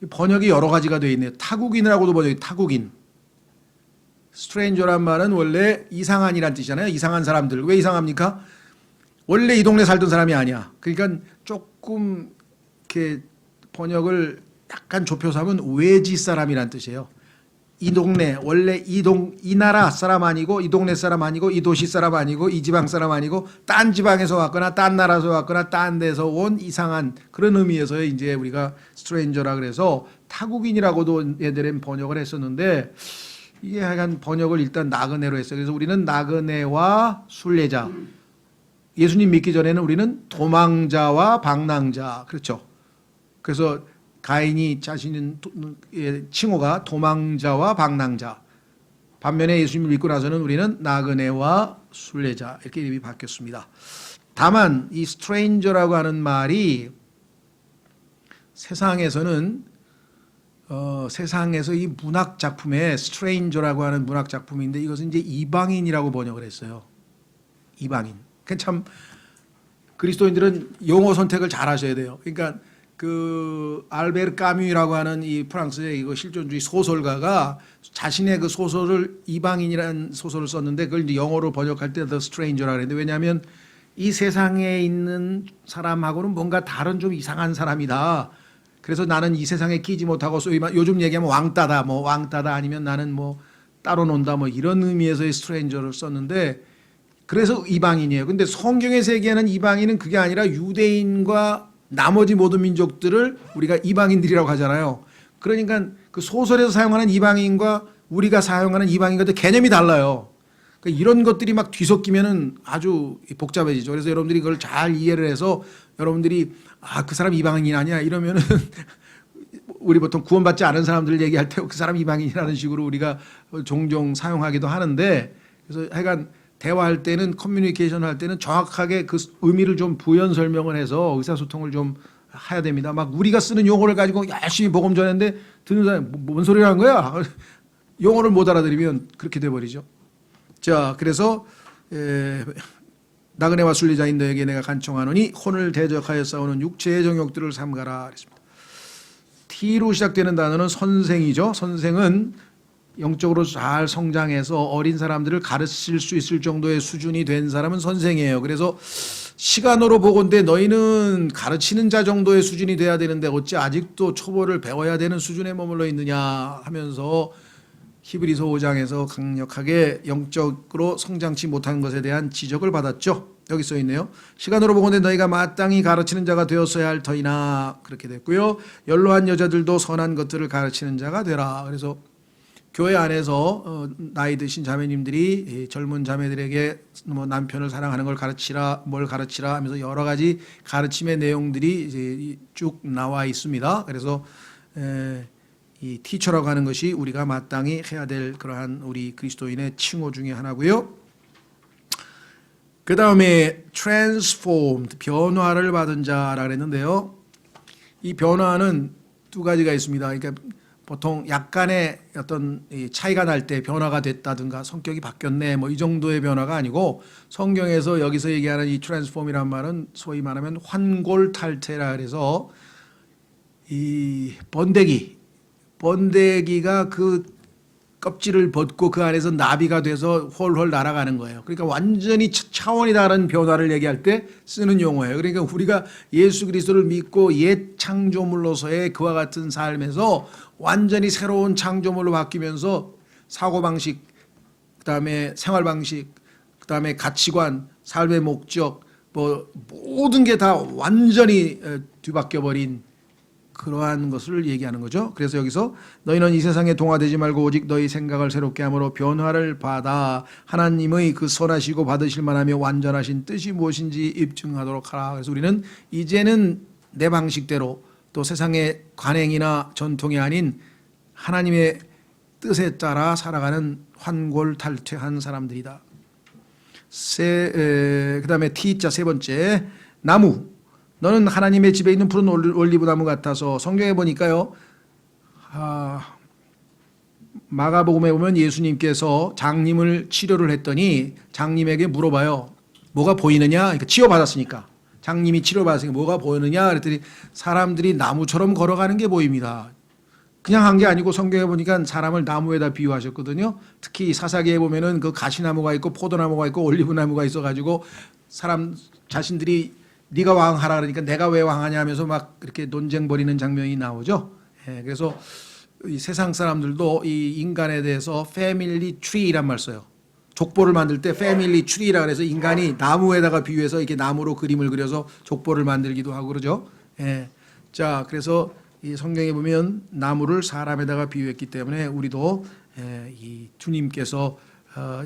번역이 여러 가지가 되어 있네요. 타국인이라고도 번역이 타국인. 스트레인저란 말은 원래 이상한이란 뜻이잖아요. 이상한 사람들. 왜 이상합니까? 원래 이 동네 살던 사람이 아니야. 그러니까 조금 이렇게 번역을 약간 좁혀서 하면 외지 사람이란 뜻이에요. 이 동네 원래 이 나라 사람 아니고 이 동네 사람 아니고 이 도시 사람 아니고 이 지방 사람 아니고 딴 지방에서 왔거나 딴 나라에서 왔거나 딴 데서 온 이상한 그런 의미에서 이제 우리가 스트레인저라 그래서 타국인이라고도 얘들은 번역을 했었는데 이게 하여간 번역을 일단 나그네로 했어요. 그래서 우리는 나그네와 순례자. 예수님 믿기 전에는 우리는 도망자와 방랑자. 그렇죠. 그래서 가인이 자신의 칭호가 도망자와 방랑자. 반면에 예수님을 믿고 나서는 우리는 나그네와 순례자. 이렇게 이름이 바뀌었습니다. 다만 이 스트레인저라고 하는 말이 세상에서는 세상에서 이 문학 작품에 스트레인저라고 하는 문학 작품인데 이것은 이제 이방인이라고 번역을 했어요. 이방인. 참 그리스도인들은 용어 선택을 잘 하셔야 돼요. 그러니까 그 알베르 까뮈라고 하는 이 프랑스의 이거 실존주의 소설가가 자신의 그 소설을 이방인이라는 소설을 썼는데 그걸 이제 영어로 번역할 때 The Stranger라고 했는데 왜냐하면 이 세상에 있는 사람하고는 뭔가 다른 좀 이상한 사람이다. 그래서 나는 이 세상에 끼지 못하고 소위 요즘 얘기하면 왕따다, 뭐 왕따다 아니면 나는 뭐 따로 논다 뭐 이런 의미에서의 스트레인저를 썼는데 그래서 이방인이에요. 근데 성경에서 얘기하는 이방인은 그게 아니라 유대인과 나머지 모든 민족들을 우리가 이방인들이라고 하잖아요. 그러니까 그 소설에서 사용하는 이방인과 우리가 사용하는 이방인과 개념이 달라요. 그러니까 이런 것들이 막 뒤섞이면은 아주 복잡해지죠. 그래서 여러분들이 그걸 잘 이해를 해서 여러분들이 그 사람 이방인 아니야 이러면은 우리 보통 구원받지 않은 사람들 얘기할 때 그 사람 이방인이라는 식으로 우리가 종종 사용하기도 하는데 그래서 하여간 대화할 때는 커뮤니케이션 할 때는 정확하게 그 의미를 좀 부연 설명을 해서 의사소통을 좀 해야 됩니다. 막 우리가 쓰는 용어를 가지고 열심히 복음 전했는데 듣는 사람이 뭔 소리를 하는 거야? 용어를 못 알아들으면 그렇게 돼버리죠. 자, 그래서 나그네와 순례자인 너에게 내가 간청하노니 혼을 대적하여 싸우는 육체의 정욕들을 삼가라 그랬습니다. T로 시작되는 단어는 선생이죠. 선생은 영적으로 잘 성장해서 어린 사람들을 가르칠 수 있을 정도의 수준이 된 사람은 선생이에요. 그래서 시간으로 보건대 너희는 가르치는 자 정도의 수준이 돼야 되는데 어찌 아직도 초보를 배워야 되는 수준에 머물러 있느냐 하면서 히브리서 5장에서 강력하게 영적으로 성장치 못한 것에 대한 지적을 받았죠. 여기 써 있네요. 시간으로 보건대 너희가 마땅히 가르치는 자가 되었어야 할 터이나 그렇게 됐고요. 연로한 여자들도 선한 것들을 가르치는 자가 되라. 그래서 교회 안에서 나이 드신 자매님들이 젊은 자매들에게 뭐 남편을 사랑하는 걸 가르치라, 뭘 가르치라 하면서 여러 가지 가르침의 내용들이 이제 쭉 나와 있습니다. 그래서 이 티처라고 하는 것이 우리가 마땅히 해야 될 그러한 우리 그리스도인의 칭호 중에 하나고요. 그 다음에 transformed, 변화를 받은 자라 그랬는데요. 이 변화는 두 가지가 있습니다. 그러니까 보통 약간의 어떤 차이가 날 때 변화가 됐다든가 성격이 바뀌었네 뭐 이 정도의 변화가 아니고, 성경에서 여기서 얘기하는 이 transform이란 말은 소위 말하면 환골탈태라 그래서 이 번데기가 그 껍질을 벗고 그 안에서 나비가 돼서 홀홀 날아가는 거예요. 그러니까 완전히 차원이 다른 변화를 얘기할 때 쓰는 용어예요. 그러니까 우리가 예수 그리스도를 믿고 옛 창조물로서의 그와 같은 삶에서 완전히 새로운 창조물로 바뀌면서 사고방식, 그다음에 생활방식, 그다음에 가치관, 삶의 목적, 뭐 모든 게 다 완전히 뒤바뀌어 버린 그러한 것을 얘기하는 거죠. 그래서 여기서 너희는 이 세상에 동화되지 말고 오직 너희 생각을 새롭게 함으로 변화를 받아 하나님의 그 선하시고 받으실 만하며 완전하신 뜻이 무엇인지 입증하도록 하라. 그래서 우리는 이제는 내 방식대로 또 세상의 관행이나 전통이 아닌 하나님의 뜻에 따라 살아가는 환골탈퇴한 사람들이다. 그 다음에 T자 세 번째, 나무. 너는 하나님의 집에 있는 푸른 올리브 나무 같아서. 성경에 보니까요, 마가복음에 보면 예수님께서 장님을 치료를 했더니 장님에게 물어봐요. 뭐가 보이느냐? 그러니까 치료받았으니까. 장님이 치료받았으니까 뭐가 보이느냐? 그랬더니 사람들이 나무처럼 걸어가는 게 보입니다. 그냥 한 게 아니고 성경에 보니까 사람을 나무에다 비유하셨거든요. 특히 사사기에 보면은 그 가시나무가 있고 포도나무가 있고 올리브나무가 있어가지고 사람 자신들이 네가 왕하라 그러니까 내가 왜 왕하냐 하면서 막 이렇게 논쟁 벌이는 장면이 나오죠. 그래서 이 세상 사람들도 이 인간에 대해서 패밀리 트리란 말 써요. 족보를 만들 때 패밀리 트리라 그래서 인간이 나무에다가 비유해서 이렇게 나무로 그림을 그려서 족보를 만들기도 하고 그러죠. 자, 그래서 이 성경에 보면 나무를 사람에다가 비유했기 때문에 우리도 이 주님께서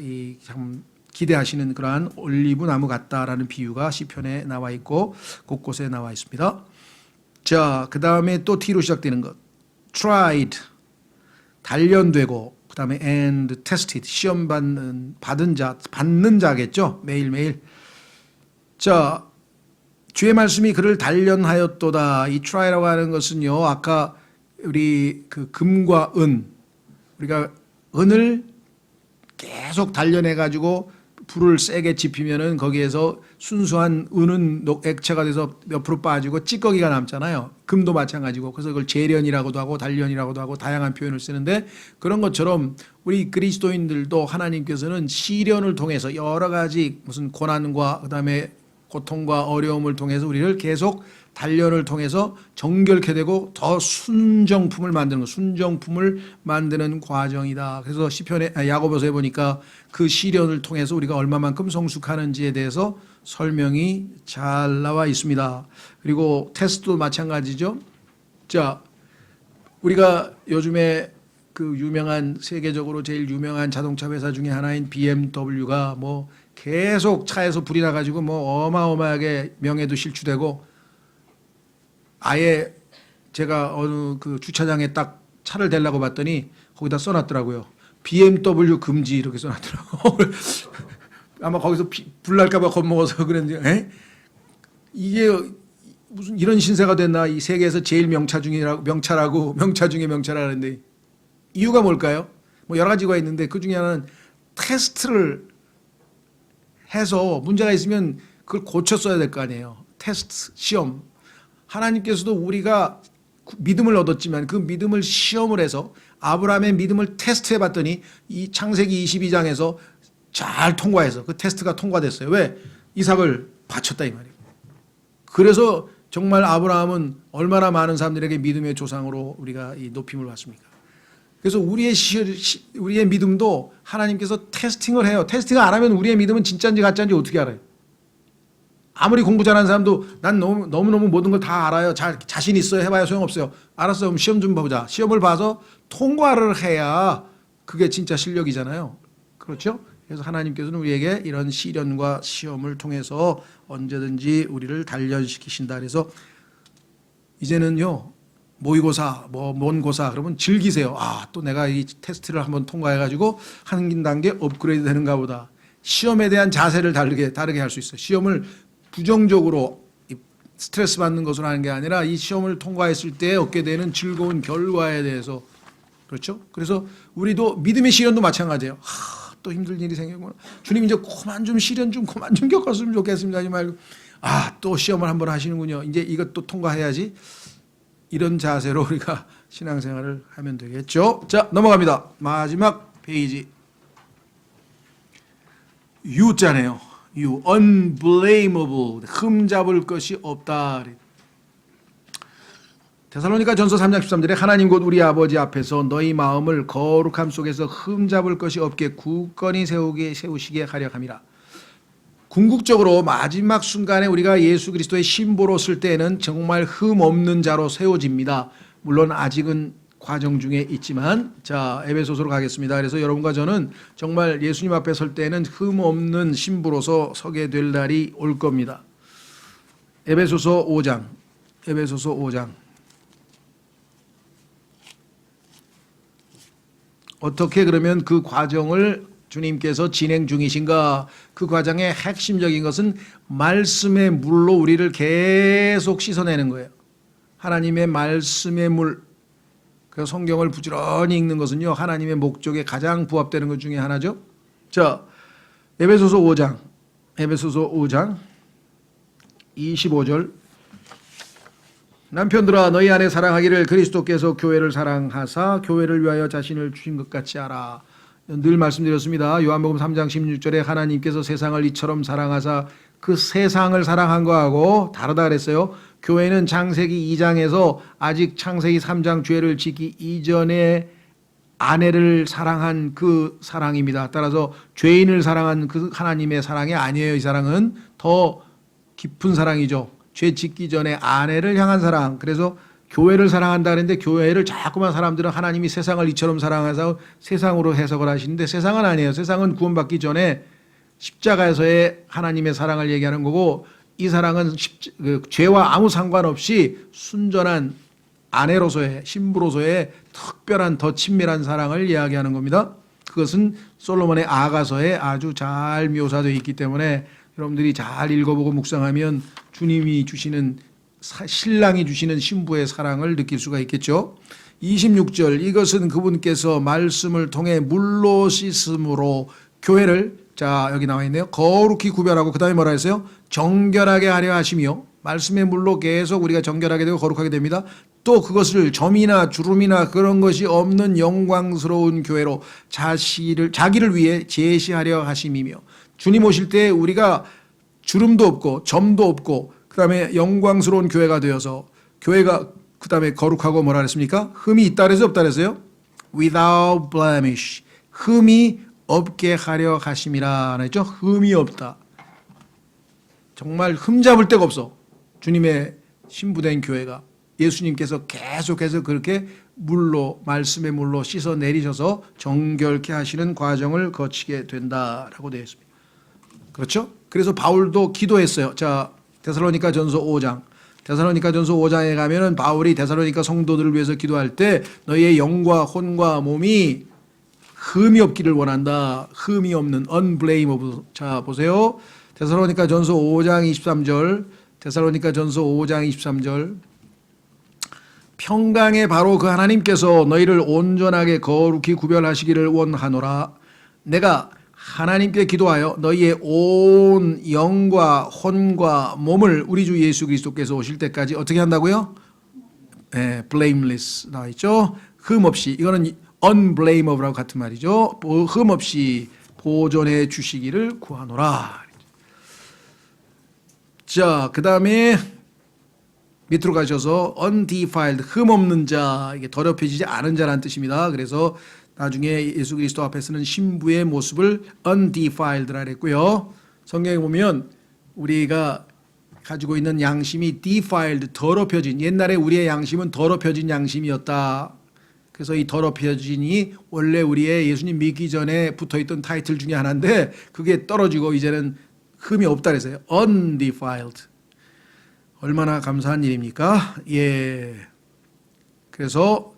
이 참 기대하시는 그러한 올리브 나무 같다라는 비유가 시편에 나와 있고 곳곳에 나와 있습니다. 자, 그 다음에 또 T로 시작되는 것, tried, 단련되고, 그 다음에 and tested, 시험 받는 자겠죠. 매일매일. 자, 주의 말씀이 그를 단련하였도다. 이 try라고 하는 것은요, 아까 우리 그 금과 은, 우리가 은을 계속 단련해가지고 불을 세게 지피면은 거기에서 순수한 은은 액체가 돼서 옆으로 빠지고 찌꺼기가 남잖아요. 금도 마찬가지고. 그래서 그걸 재련이라고도 하고 단련이라고도 하고 다양한 표현을 쓰는데, 그런 것처럼 우리 그리스도인들도 하나님께서는 시련을 통해서 여러 가지 무슨 고난과 그다음에 고통과 어려움을 통해서 우리를 계속 단련을 통해서 정결케 되고 더 순정품을 만드는 것, 순정품을 만드는 과정이다. 그래서 시편에 야고보서에 보니까 그 시련을 통해서 우리가 얼마만큼 성숙하는지에 대해서 설명이 잘 나와 있습니다. 그리고 테스트도 마찬가지죠. 자, 우리가 요즘에 그 유명한 세계적으로 제일 유명한 자동차 회사 중에 하나인 BMW가 뭐 계속 차에서 불이 나가지고 뭐 어마어마하게 명예도 실추되고, 아예 제가 어느 그 주차장에 딱 차를 대려고 봤더니 거기다 써놨더라고요. BMW 금지 이렇게 써놨더라고요. 아마 거기서 불 날까봐 겁먹어서 그랬는데, 이게 무슨 이런 신세가 됐나? 이 세계에서 제일 명차 중에 명차라 하는데 이유가 뭘까요? 뭐 여러 가지가 있는데 그 중에 하나는 테스트를 해서 문제가 있으면 그걸 고쳤어야 될 거 아니에요. 테스트, 시험. 하나님께서도 우리가 믿음을 얻었지만 그 믿음을 시험을 해서 아브라함의 믿음을 테스트해 봤더니 이 창세기 22장에서 잘 통과해서 그 테스트가 통과됐어요. 왜? 이삭을 바쳤다 이 말이에요. 그래서 정말 아브라함은 얼마나 많은 사람들에게 믿음의 조상으로 우리가 이 높임을 받습니까? 그래서 우리의 믿음도 하나님께서 테스팅을 해요. 테스팅을 안 하면 우리의 믿음은 진짜인지 가짜인지 어떻게 알아요? 아무리 공부 잘하는 사람도 난 너무너무 모든 걸 다 알아요. 자신 있어요. 해봐야 소용없어요. 알았어. 그럼 시험 좀 보자. 시험을 봐서 통과를 해야 그게 진짜 실력이잖아요. 그렇죠? 그래서 하나님께서는 우리에게 이런 시련과 시험을 통해서 언제든지 우리를 단련시키신다. 그래서 이제는요, 모의고사, 모의고사 그러면 즐기세요. 또 내가 이 테스트를 한번 통과해가지고 한 단계 업그레이드 되는가 보다. 시험에 대한 자세를 다르게 할 수 있어요. 시험을 부정적으로 스트레스 받는 것으로 하는 게 아니라 이 시험을 통과했을 때 얻게 되는 즐거운 결과에 대해서, 그렇죠? 그래서 우리도 믿음의 시련도 마찬가지예요. 또 힘든 일이 생겼구나. 주님 이제 그만 좀 시련 좀 그만 좀 겪었으면 좋겠습니다. 하지 말고 또 시험을 한번 하시는군요. 이제 이것도 통과해야지. 이런 자세로 우리가 신앙생활을 하면 되겠죠. 자, 넘어갑니다. 마지막 페이지. U자네요. You, unblameable, 흠잡을 것이 없다. 데살로니가 전서 3장 13절에 하나님 곧 우리 아버지 앞에서 너희 마음을 거룩함 속에서 흠잡을 것이 없게 굳건히 세우시게 하려 함이라. 궁극적으로 마지막 순간에 우리가 예수 그리스도의 신보로 쓸 때에는 정말 흠 없는 자로 세워집니다. 물론 아직은 과정 중에 있지만, 자, 에베소서로 가겠습니다. 그래서 여러분과 저는 정말 예수님 앞에 설 때는 흠 없는 신부로서 서게 될 날이 올 겁니다. 에베소서 5장. 어떻게 그러면 그 과정을 주님께서 진행 중이신가? 그 과정의 핵심적인 것은 말씀의 물로 우리를 계속 씻어내는 거예요. 하나님의 말씀의 물. 그 성경을 부지런히 읽는 것은요, 하나님의 목적에 가장 부합되는 것 중에 하나죠. 자, 에베소서 5장 25절. 남편들아 너희 안에 사랑하기를 그리스도께서 교회를 사랑하사 교회를 위하여 자신을 주신 것 같이 하라. 늘 말씀드렸습니다. 요한복음 3장 16절에 하나님께서 세상을 이처럼 사랑하사 그 세상을 사랑한 거하고 다르다 그랬어요. 교회는 창세기 2장에서 아직 창세기 3장 죄를 짓기 이전에 아내를 사랑한 그 사랑입니다. 따라서 죄인을 사랑한 그 하나님의 사랑이 아니에요. 이 사랑은 더 깊은 사랑이죠. 죄 짓기 전에 아내를 향한 사랑. 그래서 교회를 사랑한다 그랬는데 교회를 자꾸만 사람들은 하나님이 세상을 이처럼 사랑해서 세상으로 해석을 하시는데 세상은 아니에요. 세상은 구원받기 전에 십자가에서의 하나님의 사랑을 얘기하는 거고, 이 사랑은 죄와 아무 상관없이 순전한 아내로서의, 신부로서의 특별한 더 친밀한 사랑을 이야기하는 겁니다. 그것은 솔로몬의 아가서에 아주 잘 묘사되어 있기 때문에 여러분들이 잘 읽어보고 묵상하면 주님이 주시는, 신랑이 주시는 신부의 사랑을 느낄 수가 있겠죠. 26절, 이것은 그분께서 말씀을 통해 물로 씻음으로 교회를, 자 여기 나와 있네요, 거룩히 구별하고 그 다음에 뭐라 했어요? 정결하게 하려 하시며, 말씀의 물로 계속 우리가 정결하게 되고 거룩하게 됩니다. 또 그것을 점이나 주름이나 그런 것이 없는 영광스러운 교회로 자기를 위해 제시하려 하심이며, 주님 오실 때 우리가 주름도 없고 점도 없고 그 다음에 영광스러운 교회가 되어서, 교회가 그 다음에 거룩하고 뭐라 그랬습니까? 흠이 있다 그래서 없다 그랬어요? Without blemish, 흠이 없게 하려 하심이라 했죠. 흠이 없다. 정말 흠잡을 데가 없어. 주님의 신부된 교회가. 예수님께서 계속해서 그렇게 물로, 말씀의 물로 씻어 내리셔서 정결케 하시는 과정을 거치게 된다라고 되어 있습니다. 그렇죠? 그래서 바울도 기도했어요. 자, 데살로니가 전서 5장. 데살로니가 전서 5장에 가면은 바울이 데살로니가 성도들을 위해서 기도할 때 너희의 영과 혼과 몸이 흠이 없기를 원한다. 흠이 없는 unblameable. 자, 보세요. 데살로니가 전서 5장 23절. 데살로니가 전서 5장 23절. 평강의 바로 그 하나님께서 너희를 온전하게 거룩히 구별하시기를 원하노라. 내가 하나님께 기도하여 너희의 온 영과 혼과 몸을 우리 주 예수 그리스도께서 오실 때까지 어떻게 한다고요? 네, blameless 나와 있죠. 흠 없이. 이거는 unblameable하고 같은 말이죠. 흠 없이 보존해 주시기를 구하노라. 자, 그 다음에 밑으로 가셔서 undefiled, 흠 없는 자, 이게 더럽혀지지 않은 자라는 뜻입니다. 그래서 나중에 예수 그리스도 앞에 서는 신부의 모습을 undefiled라 그랬고요. 성경에 보면 우리가 가지고 있는 양심이 defiled, 더럽혀진, 옛날에 우리의 양심은 더럽혀진 양심이었다. 그래서 이 더럽혀진이 원래 우리의 예수님 믿기 전에 붙어있던 타이틀 중에 하나인데 그게 떨어지고 이제는 흠이 없다 그래서요. undefiled. 얼마나 감사한 일입니까? 예. 그래서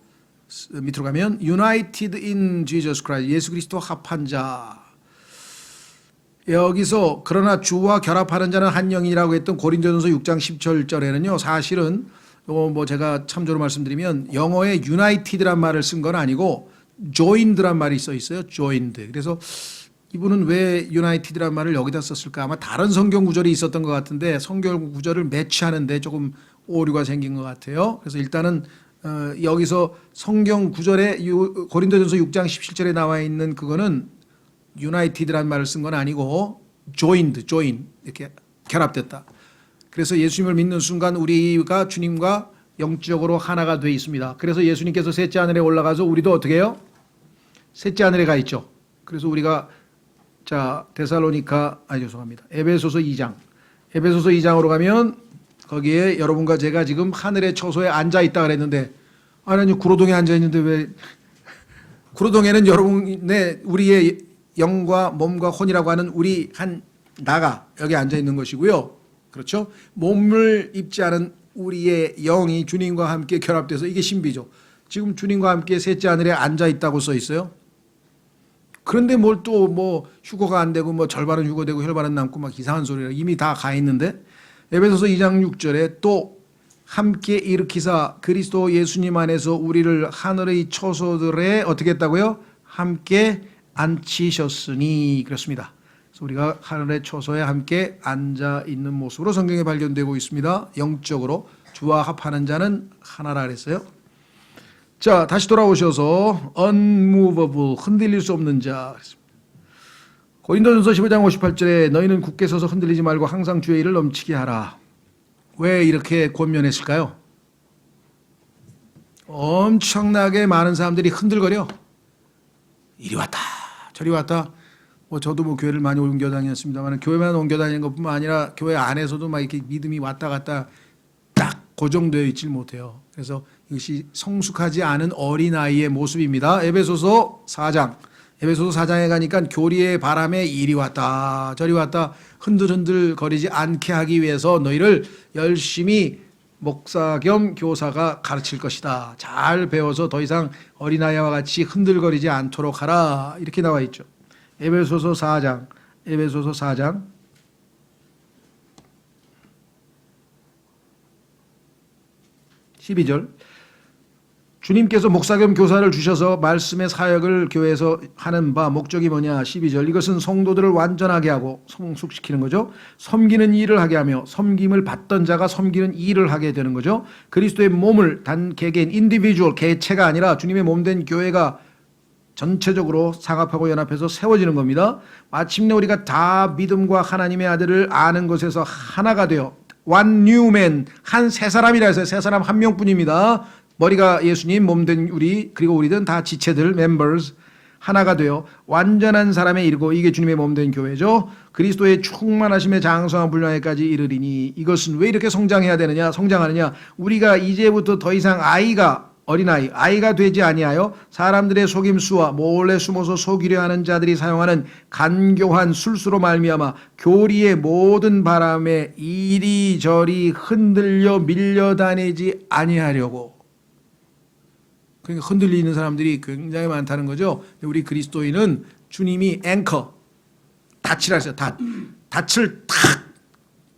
밑으로 가면 united in Jesus Christ, 예수 그리스도 합한 자. 여기서 그러나 주와 결합하는 자는 한 영이라고 했던 고린도전서 6장 17절에는요. 사실은 뭐 제가 참조로 말씀드리면 영어에 united란 말을 쓴 건 아니고 joined란 말이 써 있어요. joined. 그래서 이분은 왜 united란 말을 여기다 썼을까? 아마 다른 성경 구절이 있었던 것 같은데 성경 구절을 매치하는데 조금 오류가 생긴 것 같아요. 그래서 일단은 여기서 성경 구절에 고린도전서 6장 17절에 나와 있는 그거는 united란 말을 쓴 건 아니고 joined, join 이렇게 결합됐다. 그래서 예수님을 믿는 순간 우리가 주님과 영적으로 하나가 돼 있습니다. 그래서 예수님께서 셋째 하늘에 올라가서 우리도 어떻게 해요? 셋째 하늘에 가 있죠. 그래서 우리가 죄송합니다. 에베소서 2장. 에베소서 2장으로 가면 거기에 여러분과 제가 지금 하늘의 처소에 앉아 있다 그랬는데 아니 구로동에 앉아 있는데 왜 구로동에는 여러분의 우리의 영과 몸과 혼이라고 하는 우리 한 나가 여기 앉아 있는 것이고요. 그렇죠? 몸을 입지 않은 우리의 영이 주님과 함께 결합돼서 이게 신비죠. 지금 주님과 함께 셋째 하늘에 앉아 있다고 써 있어요. 그런데 뭘 또 뭐 휴거가 안 되고 뭐 절반은 휴거되고 혈반은 남고 막 이상한 소리라 이미 다 가 있는데 에베소서 2장 6절에 또 함께 일으키사 그리스도 예수님 안에서 우리를 하늘의 처소들에 어떻게 했다고요? 함께 앉히셨으니 그렇습니다. 그래서 우리가 하늘의 처소에 함께 앉아 있는 모습으로 성경에 발견되고 있습니다. 영적으로 주와 합하는 자는 하나라 그랬어요. 자, 다시 돌아오셔서 unmovable, 흔들릴 수 없는 자. 고린도전서 15장 58절에 너희는 굳게 서서 흔들리지 말고 항상 주의 일을 넘치게 하라. 왜 이렇게 권면했을까요? 엄청나게 많은 사람들이 흔들거려. 이리 왔다 저리 왔다. 뭐 저도 뭐 교회를 많이 옮겨 다녔습니다만 교회만 옮겨 다니는 것뿐만 아니라 교회 안에서도 막 이렇게 믿음이 왔다 갔다 딱 고정되어 있질 못해요. 그래서 이것이 성숙하지 않은 어린아이의 모습입니다. 에베소서 4장. 에베소서 4장에 가니까 교리의 바람에 이리 왔다 저리 왔다 흔들흔들 거리지 않게 하기 위해서 너희를 열심히 목사 겸 교사가 가르칠 것이다. 잘 배워서 더 이상 어린아이와 같이 흔들거리지 않도록 하라. 이렇게 나와 있죠. 에베소서 4장. 에베소서 4장. 12절. 주님께서 목사 겸 교사를 주셔서 말씀의 사역을 교회에서 하는 바 목적이 뭐냐 12절 이것은 성도들을 완전하게 하고 성숙시키는 거죠. 섬기는 일을 하게 하며 섬김을 받던 자가 섬기는 일을 하게 되는 거죠. 그리스도의 몸을 단 개개인 인디비주얼 개체가 아니라 주님의 몸된 교회가 전체적으로 상합하고 연합해서 세워지는 겁니다. 마침내 우리가 다 믿음과 하나님의 아들을 아는 것에서 하나가 되어 one new man 한 세 사람이라 해서 세 사람 한 명뿐입니다. 머리가 예수님 몸된 우리 그리고 우리든 다 지체들 members 하나가 되어 완전한 사람에 이르고 이게 주님의 몸된 교회죠. 그리스도의 충만하심의 장성한 분량에까지 이르리니 이것은 왜 이렇게 성장해야 되느냐 성장하느냐 우리가 이제부터 더 이상 아이가 되지 아니하여 사람들의 속임수와 몰래 숨어서 속이려 하는 자들이 사용하는 간교한 술수로 말미암아 교리의 모든 바람에 이리저리 흔들려 밀려다니지 아니하려고. 그러니까 흔들리는 사람들이 굉장히 많다는 거죠. 우리 그리스도인은 주님이 앵커, 닻이라 했어요. 닻을 탁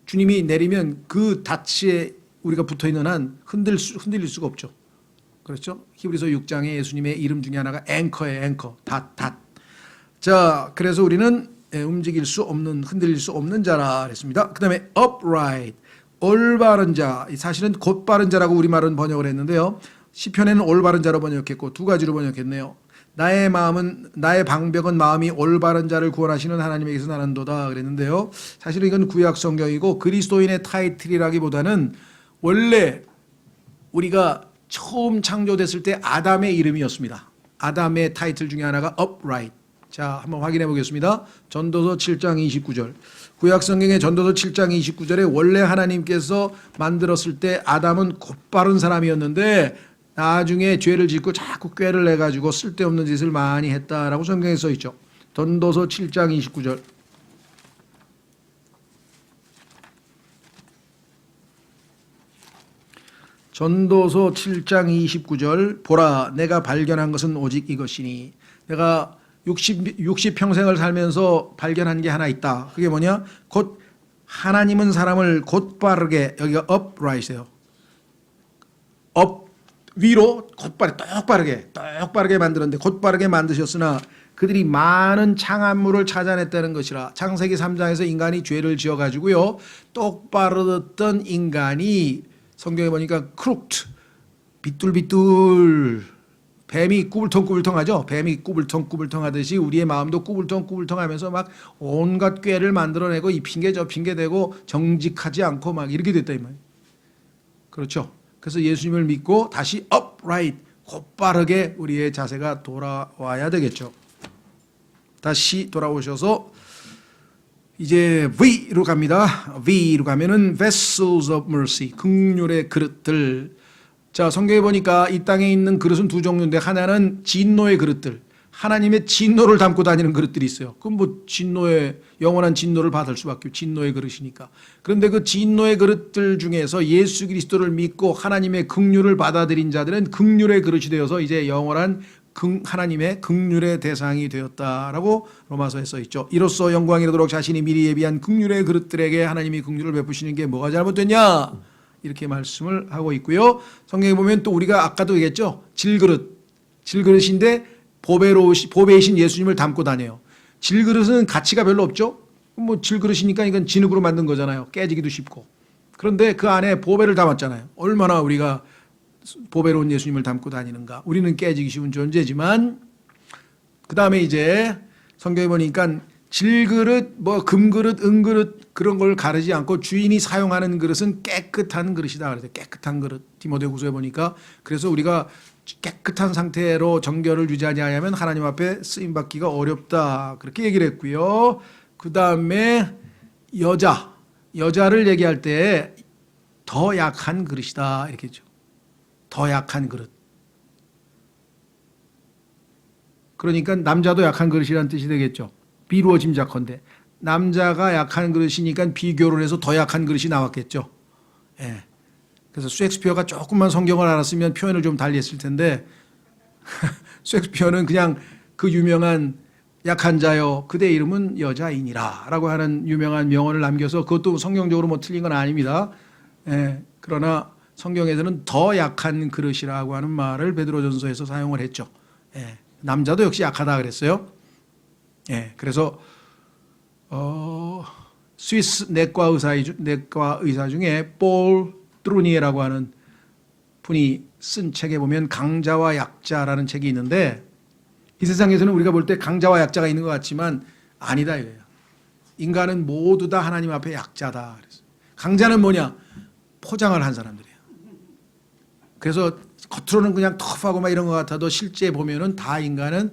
주님이 내리면 그 닻에 우리가 붙어있는 한 흔들릴 수가 없죠. 그렇죠? 히브리서 6장에 예수님의 이름 중에 하나가 앵커예요. 앵커, 닷. 자, 그래서 우리는 움직일 수 없는, 흔들릴 수 없는 자라 그랬습니다. 그 다음에 upright, 올바른 자. 사실은 곧바른 자라고 우리말은 번역을 했는데요. 시편에는 올바른 자로 번역했고 두 가지로 번역했네요. 나의 방벽은 마음이 올바른 자를 구원하시는 하나님에게서 나는도다 그랬는데요. 사실은 이건 구약 성경이고 그리스도인의 타이틀이라기보다는 원래 우리가 처음 창조됐을 때 아담의 이름이었습니다. 아담의 타이틀 중에 하나가 upright. 자, 한번 확인해 보겠습니다. 전도서 7장 29절. 구약 성경의 전도서 7장 29절에 원래 하나님께서 만들었을 때 아담은 곧바른 사람이었는데 나중에 죄를 짓고 자꾸 꾀를 내가지고 쓸데없는 짓을 많이 했다라고 성경에 써 있죠. 전도서 7장 29절. 전도서 7장 29절. 보라, 내가 발견한 것은 오직 이것이니. 내가 60 평생을 살면서 발견한 게 하나 있다. 그게 뭐냐? 곧 하나님은 사람을 곧바르게, 여기가 upright이에요. 위로 똑바르게 만들었는데, 곧바르게 만드셨으나 그들이 많은 창한물을 찾아냈다는 것이라. 창세기 3장에서 인간이 죄를 지어가지고요, 똑바르던 인간이 성경에 보니까 crooked, 비뚤비뚤, 뱀이 꾸불통꾸불통하죠. 뱀이 꾸불통꾸불통하듯이 우리의 마음도 꾸불통꾸불통하면서 막 온갖 꾀를 만들어내고 이 핑계 저 핑계 대고 정직하지 않고 막 이렇게 됐다 이 말이에요. 그렇죠. 그래서 예수님을 믿고 다시 upright, 곧바르게 우리의 자세가 돌아와야 되겠죠. 다시 돌아오셔서 이제 V로 갑니다. V로 가면은 vessels of mercy, 긍휼의 그릇들. 자, 성경에 보니까 이 땅에 있는 그릇은 두 종류인데, 하나는 진노의 그릇들, 하나님의 진노를 담고 다니는 그릇들이 있어요. 그럼 뭐 영원한 진노를 받을 수밖에 없죠. 진노의 그릇이니까. 그런데 그 진노의 그릇들 중에서 예수 그리스도를 믿고 하나님의 긍휼을 받아들인 자들은 긍휼의 그릇이 되어서 이제 영원한 하나님의 긍휼의 대상이 되었다라고 로마서에 써 있죠. 이로써 영광이 이르도록 자신이 미리 예비한 긍휼의 그릇들에게 하나님이 긍휼을 베푸시는 게 뭐가 잘못됐냐, 이렇게 말씀을 하고 있고요. 성경에 보면 또 우리가 아까도 얘기했죠. 질그릇인데 보배이신 예수님을 담고 다녀요. 질그릇은 가치가 별로 없죠. 뭐 질그릇이니까 이건 진흙으로 만든 거잖아요. 깨지기도 쉽고. 그런데 그 안에 보배를 담았잖아요. 얼마나 우리가 보배로운 예수님을 담고 다니는가. 우리는 깨지기 쉬운 존재지만, 그 다음에 이제 성경에 보니까 질그릇, 뭐 금그릇, 은그릇 그런 걸 가르지 않고 주인이 사용하는 그릇은 깨끗한 그릇이다. 그래서 깨끗한 그릇. 디모데후서에 보니까. 그래서 우리가 깨끗한 상태로 정결을 유지하지 않으면 하나님 앞에 쓰임 받기가 어렵다. 그렇게 얘기를 했고요. 그 다음에 여자를 얘기할 때 더 약한 그릇이다. 이렇게 했죠. 더 약한 그릇. 그러니까 남자도 약한 그릇이라는 뜻이 되겠죠. 비루어 짐작컨대 남자가 약한 그릇이니까 비교를 해서 더 약한 그릇이 나왔겠죠. 예. 그래서 셰익스피어가 조금만 성경을 알았으면 표현을 좀 달리 했을 텐데 셰익스피어는 그냥 그 유명한 약한 자여 그대 이름은 여자이니라 라고 하는 유명한 명언을 남겨서, 그것도 성경적으로 뭐 틀린 건 아닙니다. 예. 그러나 성경에서는 더 약한 그릇이라고 하는 말을 베드로전서에서 사용을 했죠. 예. 남자도 역시 약하다 그랬어요. 예, 그래서 스위스 내과 의사 중에 볼 트루니에라고 하는 분이 쓴 책에 보면 강자와 약자라는 책이 있는데, 이 세상에서는 우리가 볼 때 강자와 약자가 있는 것 같지만 아니다 이거예요. 인간은 모두 다 하나님 앞에 약자다. 그래서 강자는 뭐냐? 포장을 한 사람들이에요. 그래서 겉으로는 그냥 터프하고 막 이런 것 같아도 실제 보면은 다 인간은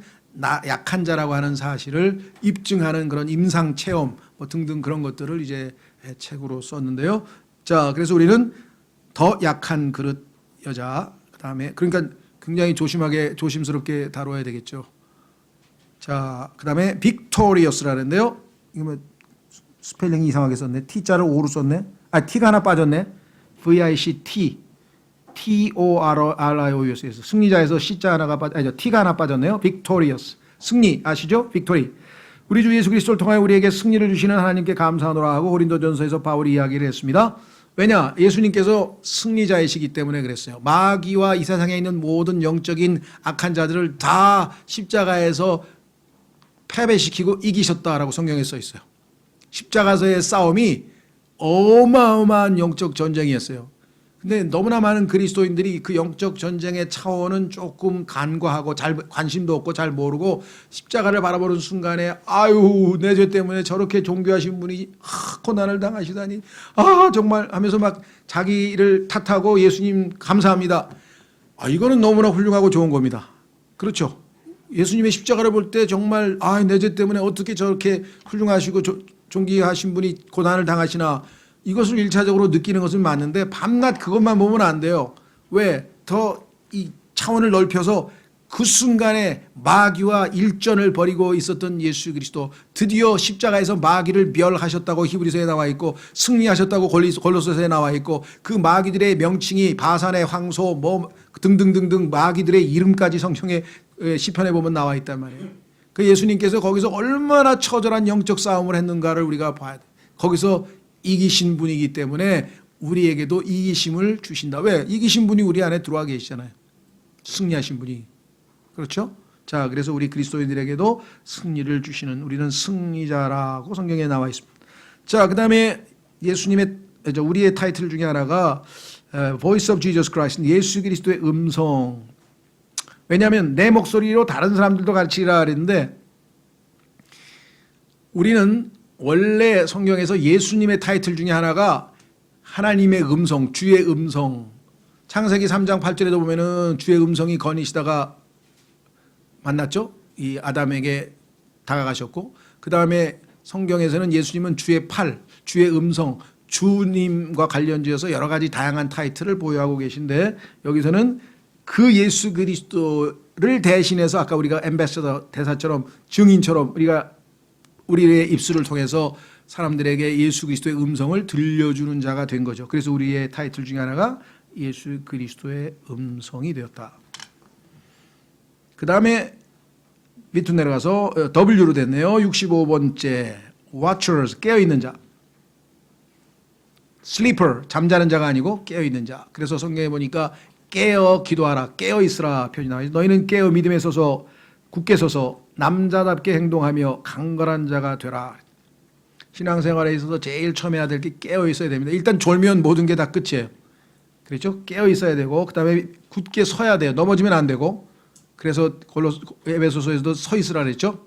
약한 자라고 하는 사실을 입증하는 그런 임상 체험 뭐 등등 그런 것들을 이제 책으로 썼는데요. 자, 그래서 우리는 더 약한 그릇 여자, 그다음에 그러니까 굉장히 조심스럽게 다뤄야 되겠죠. 자, 그다음에 빅토리어스라는데요. 이거 뭐 스펠링이 이상하게 썼네. T자를 O로 썼네. T가 하나 빠졌네. VICT TORIOS에서 승리자에서 C자 하나가 T가 하나 빠졌네요. 빅토리어스, 승리 아시죠? 빅토리. 우리 주 예수 그리스도를 통하여 우리에게 승리를 주시는 하나님께 감사하노라 하고 고린도전서에서 바울이 이야기를 했습니다. 왜냐? 예수님께서 승리자이시기 때문에 그랬어요. 마귀와 이 세상에 있는 모든 영적인 악한 자들을 다 십자가에서 패배시키고 이기셨다라고 성경에 써 있어요. 십자가에서의 싸움이 어마어마한 영적 전쟁이었어요. 근데 너무나 많은 그리스도인들이 그 영적 전쟁의 차원은 조금 간과하고 관심도 없고 잘 모르고 십자가를 바라보는 순간에 아유 내 죄 때문에 저렇게 종교하신 분이 고난을 당하시다니 정말 하면서 막 자기를 탓하고 예수님 감사합니다. 이거는 너무나 훌륭하고 좋은 겁니다. 그렇죠. 예수님의 십자가를 볼 때 정말 내 죄 때문에 어떻게 저렇게 훌륭하시고 존귀하신 분이 고난을 당하시나, 이것을 1차적으로 느끼는 것은 맞는데 밤낮 그것만 보면 안 돼요. 왜? 더 이 차원을 넓혀서 그 순간에 마귀와 일전을 벌이고 있었던 예수 그리스도, 드디어 십자가에서 마귀를 멸하셨다고 히브리서에 나와 있고 승리하셨다고 골로새서에 나와 있고, 그 마귀들의 명칭이 바산의 황소 뭐 등등등등 마귀들의 이름까지 성경에 시편에 보면 나와 있단 말이에요. 그 예수님께서 거기서 얼마나 처절한 영적 싸움을 했는가를 우리가 봐야 돼. 거기서 이기신 분이기 때문에 우리에게도 이기심을 주신다. 왜? 이기신 분이 우리 안에 들어와 계시잖아요. 승리하신 분이. 그렇죠? 자, 그래서 우리 그리스도인들에게도 승리를 주시는, 우리는 승리자라고 성경에 나와 있습니다. 자, 그 다음에 우리의 타이틀 중에 하나가 Voice of Jesus Christ, 예수 그리스도의 음성. 왜냐하면 내 목소리로 다른 사람들도 가르치라 그랬는데, 우리는 원래 성경에서 예수님의 타이틀 중에 하나가 하나님의 음성, 주의 음성. 창세기 3장 8절에도 보면은 주의 음성이 거니시다가 만났죠? 이 아담에게 다가가셨고, 그 다음에 성경에서는 예수님은 주의 팔, 주의 음성, 주님과 관련지어서 여러 가지 다양한 타이틀을 보유하고 계신데, 여기서는 그 예수 그리스도를 대신해서 아까 우리가 엠베서더 대사처럼, 증인처럼 우리의 입술을 통해서 사람들에게 예수 그리스도의 음성을 들려주는 자가 된 거죠. 그래서 우리의 타이틀 중에 하나가 예수 그리스도의 음성이 되었다. 그 다음에 밑으로 내려가서 W로 됐네요. 65번째 Watchers, 깨어있는 자. Sleeper, 잠자는 자가 아니고 깨어있는 자. 그래서 성경에 보니까 깨어 기도하라, 깨어있으라 표현이 나와요. 너희는 깨어 믿음에 서서 굳게 서서 남자답게 행동하며 강건한 자가 되라. 신앙생활에 있어서 제일 처음 해야 될 게 깨어 있어야 됩니다. 일단 졸면 모든 게 다 끝이에요. 그렇죠? 깨어 있어야 되고, 그 다음에 굳게 서야 돼요. 넘어지면 안 되고. 그래서 에베소서에서도 서 있으라 그랬죠.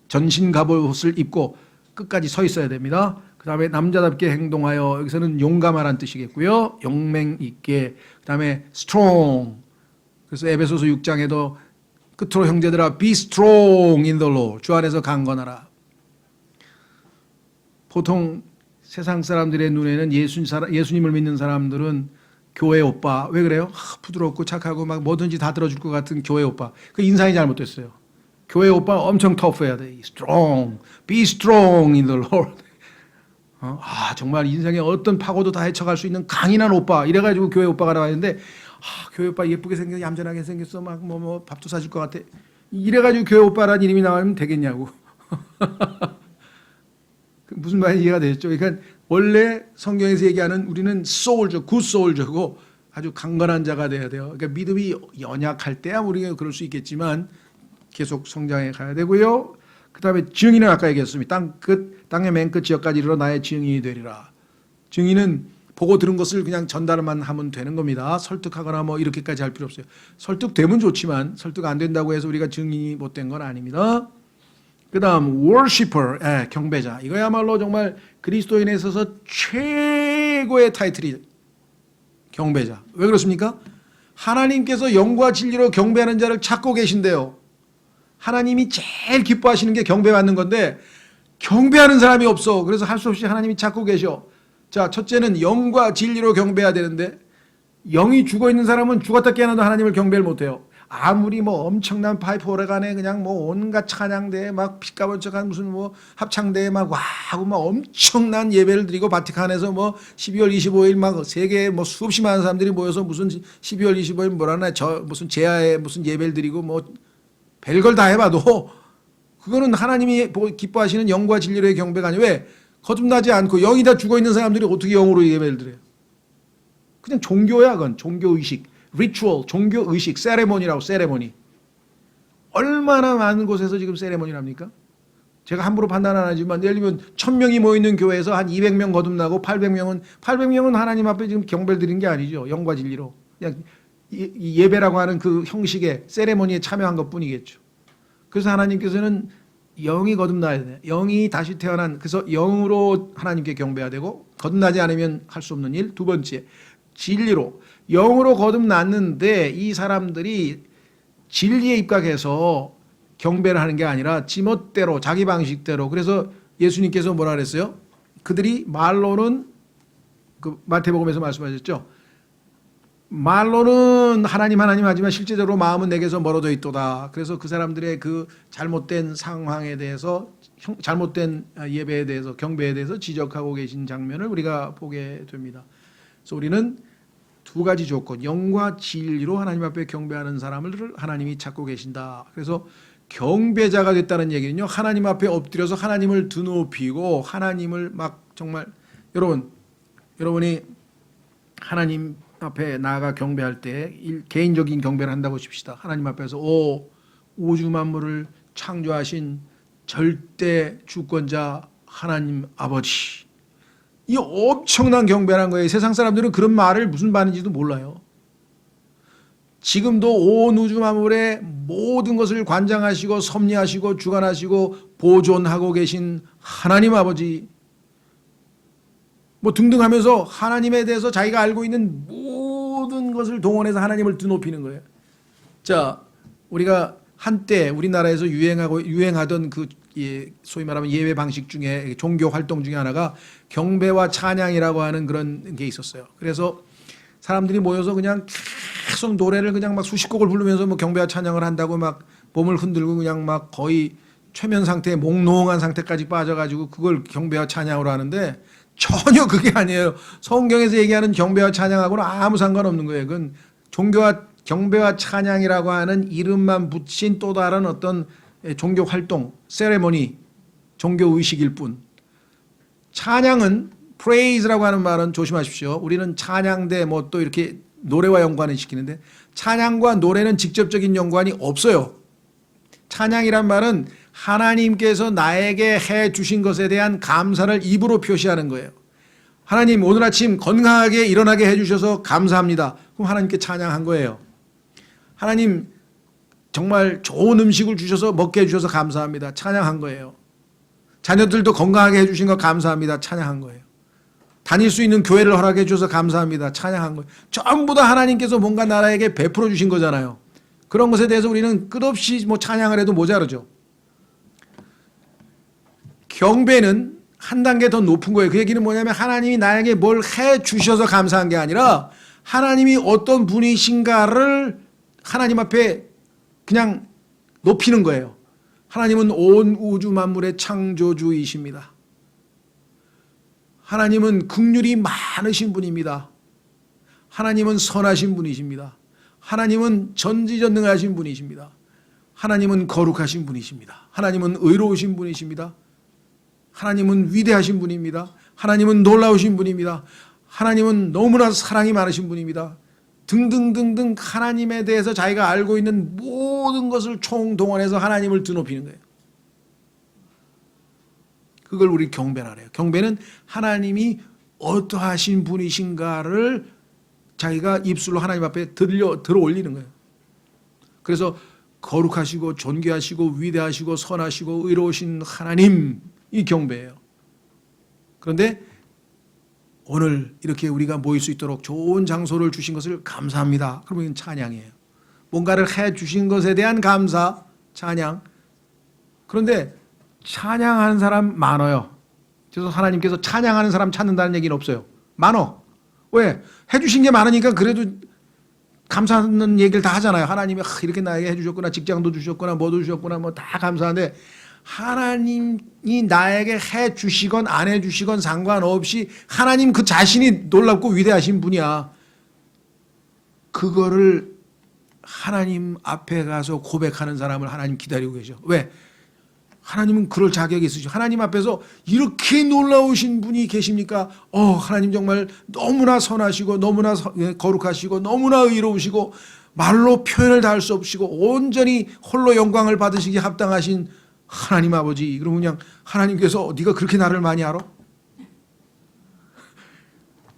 전신 갑옷을 입고 끝까지 서 있어야 됩니다. 그 다음에 남자답게 행동하여, 여기서는 용감하라는 뜻이겠고요. 용맹 있게. 그 다음에 strong. 그래서 에베소서 6장에도 끝으로 형제들아 be strong in the Lord. 주 안에서 강건하라. 보통 세상 사람들의 눈에는 예수님을 믿는 사람들은 교회 오빠, 왜 그래요? 부드럽고 착하고 막 뭐든지 다 들어줄 것 같은 교회 오빠. 그 인상이 잘못됐어요. 교회 오빠 엄청 터프해야 돼. strong, be strong in the Lord. 정말 인생에 어떤 파고도 다 헤쳐갈 수 있는 강인한 오빠. 이래가지고 교회 오빠가 나왔는데, 교회 오빠 예쁘게 생겼어, 얌전하게 생겼어, 막 밥도 사줄 것 같아. 이래가지고 교회 오빠라는 이름이 나오면 되겠냐고. 무슨 말인지 이해가 되겠죠? 그러니까 원래 성경에서 얘기하는 우리는 소울저, 굿 소울저고 아주 강건한 자가 돼야 돼요. 그러니까 믿음이 연약할 때야 우리가 그럴 수 있겠지만 계속 성장해 가야 되고요. 그 다음에 증인은 아까 얘기했습니다. 땅의 맨 끝 지역까지 이르러 나의 증인이 되리라. 증인은 보고 들은 것을 그냥 전달만 하면 되는 겁니다. 설득하거나 뭐 이렇게까지 할 필요 없어요. 설득되면 좋지만 설득 안 된다고 해서 우리가 증인이 못된 건 아닙니다. 그 다음 worshiper, 경배자. 이거야말로 정말 그리스도인에 있어서 최고의 타이틀이 경배자. 왜 그렇습니까? 하나님께서 영과 진리로 경배하는 자를 찾고 계신데요. 하나님이 제일 기뻐하시는 게 경배받는 건데 경배하는 사람이 없어. 그래서 할 수 없이 하나님이 찾고 계셔. 자, 첫째는 영과 진리로 경배해야 되는데 영이 죽어있는 사람은 죽었다 깨어나도 하나님을 경배를 못해요. 아무리 뭐 엄청난 파이프 오래간에 그냥 뭐 온갖 찬양대에 막 피까번쩍한 무슨 뭐 합창대에 막 와하고 막 엄청난 예배를 드리고 바티칸에서 뭐 12월 25일 막 세계 뭐 수없이 많은 사람들이 모여서 무슨 12월 25일 뭐라나 무슨 제야에 무슨 예배를 드리고 뭐 별걸 다 해봐도 그거는 하나님이 기뻐하시는 영과 진리로의 경배가 아니에요. 왜? 거듭나지 않고 영이 다 죽어있는 사람들이 어떻게 영으로 예배를 드려요? 그냥 종교야. 그건 종교의식, 리추얼, 종교의식, 세레모니라고. 세레모니. 얼마나 많은 곳에서 지금 세레모니랍니까? 제가 함부로 판단 안 하지만 예를 들면 1000명이 모이는 교회에서 한 200명 거듭나고 800명은 하나님 앞에 지금 경배를 드리는 게 아니죠. 영과 진리로. 그냥 예배라고 하는 그 형식의 세레모니에 참여한 것뿐이겠죠. 그래서 하나님께서는 영이 거듭나야 돼. 영이 다시 태어난, 그래서 영으로 하나님께 경배해야 되고 거듭나지 않으면 할 수 없는 일. 두 번째, 진리로. 영으로 거듭났는데 이 사람들이 진리에 입각해서 경배를 하는 게 아니라 지멋대로 자기 방식대로. 그래서 예수님께서 뭐라 그랬어요? 그들이 말로는 그 마태복음에서 말씀하셨죠. 말로는 하나님 하지만 실제적으로 마음은 내게서 멀어져 있도다. 그래서 그 사람들의 그 잘못된 상황에 대해서, 잘못된 예배에 대해서, 경배에 대해서 지적하고 계신 장면을 우리가 보게 됩니다. 그래서 우리는 두 가지 조건, 영과 진리로 하나님 앞에 경배하는 사람을 하나님이 찾고 계신다. 그래서 경배자가 됐다는 얘기는요, 하나님 앞에 엎드려서 하나님을 드높이고 하나님을 막 정말 여러분이 하나님 앞에 나아가 경배할 때 개인적인 경배를 한다고 칩시다. 하나님 앞에서 우주 만물을 창조하신 절대 주권자 하나님 아버지, 이 엄청난 경배란 거예요. 세상 사람들은 그런 말을 무슨 말인지도 몰라요. 지금도 온 우주 만물의 모든 것을 관장하시고 섭리하시고 주관하시고 보존하고 계신 하나님 아버지, 뭐 등등 하면서 하나님에 대해서 자기가 알고 있는 모든 것을 동원해서 하나님을 드높이는 거예요. 자, 우리가 한때 우리나라에서 유행하던 그 소위 말하면 예배 방식 중에 종교 활동 중에 하나가 경배와 찬양이라고 하는 그런 게 있었어요. 그래서 사람들이 모여서 그냥 계속 노래를 그냥 막 수십 곡을 부르면서 뭐 경배와 찬양을 한다고 막 몸을 흔들고 그냥 막 거의 최면 상태에 몽롱한 상태까지 빠져가지고 그걸 경배와 찬양으로 하는데 전혀 그게 아니에요. 성경에서 얘기하는 경배와 찬양하고는 아무 상관없는 거예요. 그건 경배와 찬양이라고 하는 이름만 붙인 또 다른 어떤 종교 활동, 세레모니, 종교 의식일 뿐. 찬양은 praise라고 하는 말은 조심하십시오. 우리는 찬양대 뭐 또 이렇게 노래와 연관을 시키는데 찬양과 노래는 직접적인 연관이 없어요. 찬양이란 말은 하나님께서 나에게 해 주신 것에 대한 감사를 입으로 표시하는 거예요. 하나님, 오늘 아침 건강하게 일어나게 해 주셔서 감사합니다. 그럼 하나님께 찬양한 거예요. 하나님, 정말 좋은 음식을 주셔서 먹게 해주셔서 감사합니다. 찬양한 거예요. 자녀들도 건강하게 해주신 거 감사합니다. 찬양한 거예요. 다닐 수 있는 교회를 허락해 주셔서 감사합니다. 찬양한 거예요. 전부 다 하나님께서 뭔가 나라에게 베풀어 주신 거잖아요. 그런 것에 대해서 우리는 끝없이 뭐 찬양을 해도 모자르죠. 경배는 한 단계 더 높은 거예요. 그 얘기는 뭐냐면 하나님이 나에게 뭘 해 주셔서 감사한 게 아니라 하나님이 어떤 분이신가를 하나님 앞에 그냥 높이는 거예요. 하나님은 온 우주 만물의 창조주이십니다. 하나님은 긍휼이 많으신 분입니다. 하나님은 선하신 분이십니다. 하나님은 전지전능하신 분이십니다. 하나님은 거룩하신 분이십니다. 하나님은 의로우신 분이십니다. 하나님은 위대하신 분입니다. 하나님은 놀라우신 분입니다. 하나님은 너무나 사랑이 많으신 분입니다. 등등등등 하나님에 대해서 자기가 알고 있는 모든 것을 총동원해서 하나님을 드높이는 거예요. 그걸 우리 경배라 그래요. 경배는 하나님이 어떠하신 분이신가를 자기가 입술로 하나님 앞에 들어 올리는 거예요. 그래서 거룩하시고 존귀하시고 위대하시고 선하시고 의로우신 하나님, 이 경배예요. 그런데 오늘 이렇게 우리가 모일 수 있도록 좋은 장소를 주신 것을 감사합니다. 그러면 이건 찬양이에요. 뭔가를 해 주신 것에 대한 감사, 찬양. 그런데 찬양하는 사람 많아요. 그래서 하나님께서 찬양하는 사람 찾는다는 얘기는 없어요. 많어. 왜? 해 주신 게 많으니까 그래도 감사하는 얘기를 다 하잖아요. 하나님이 이렇게 나에게 해 주셨구나, 직장도 주셨구나, 뭐도 주셨구나, 뭐 다 감사한데 하나님이 나에게 해 주시건 안 해 주시건 상관없이 하나님 그 자신이 놀랍고 위대하신 분이야. 그거를 하나님 앞에 가서 고백하는 사람을 하나님 기다리고 계셔. 왜? 하나님은 그럴 자격이 있으시죠. 하나님 앞에서 이렇게 놀라우신 분이 계십니까? 하나님 정말 너무나 선하시고 너무나 거룩하시고 너무나 의로우시고 말로 표현을 다 할 수 없으시고 온전히 홀로 영광을 받으시기에 합당하신 하나님 아버지. 그러면 그냥 하나님께서 네가 그렇게 나를 많이 알아?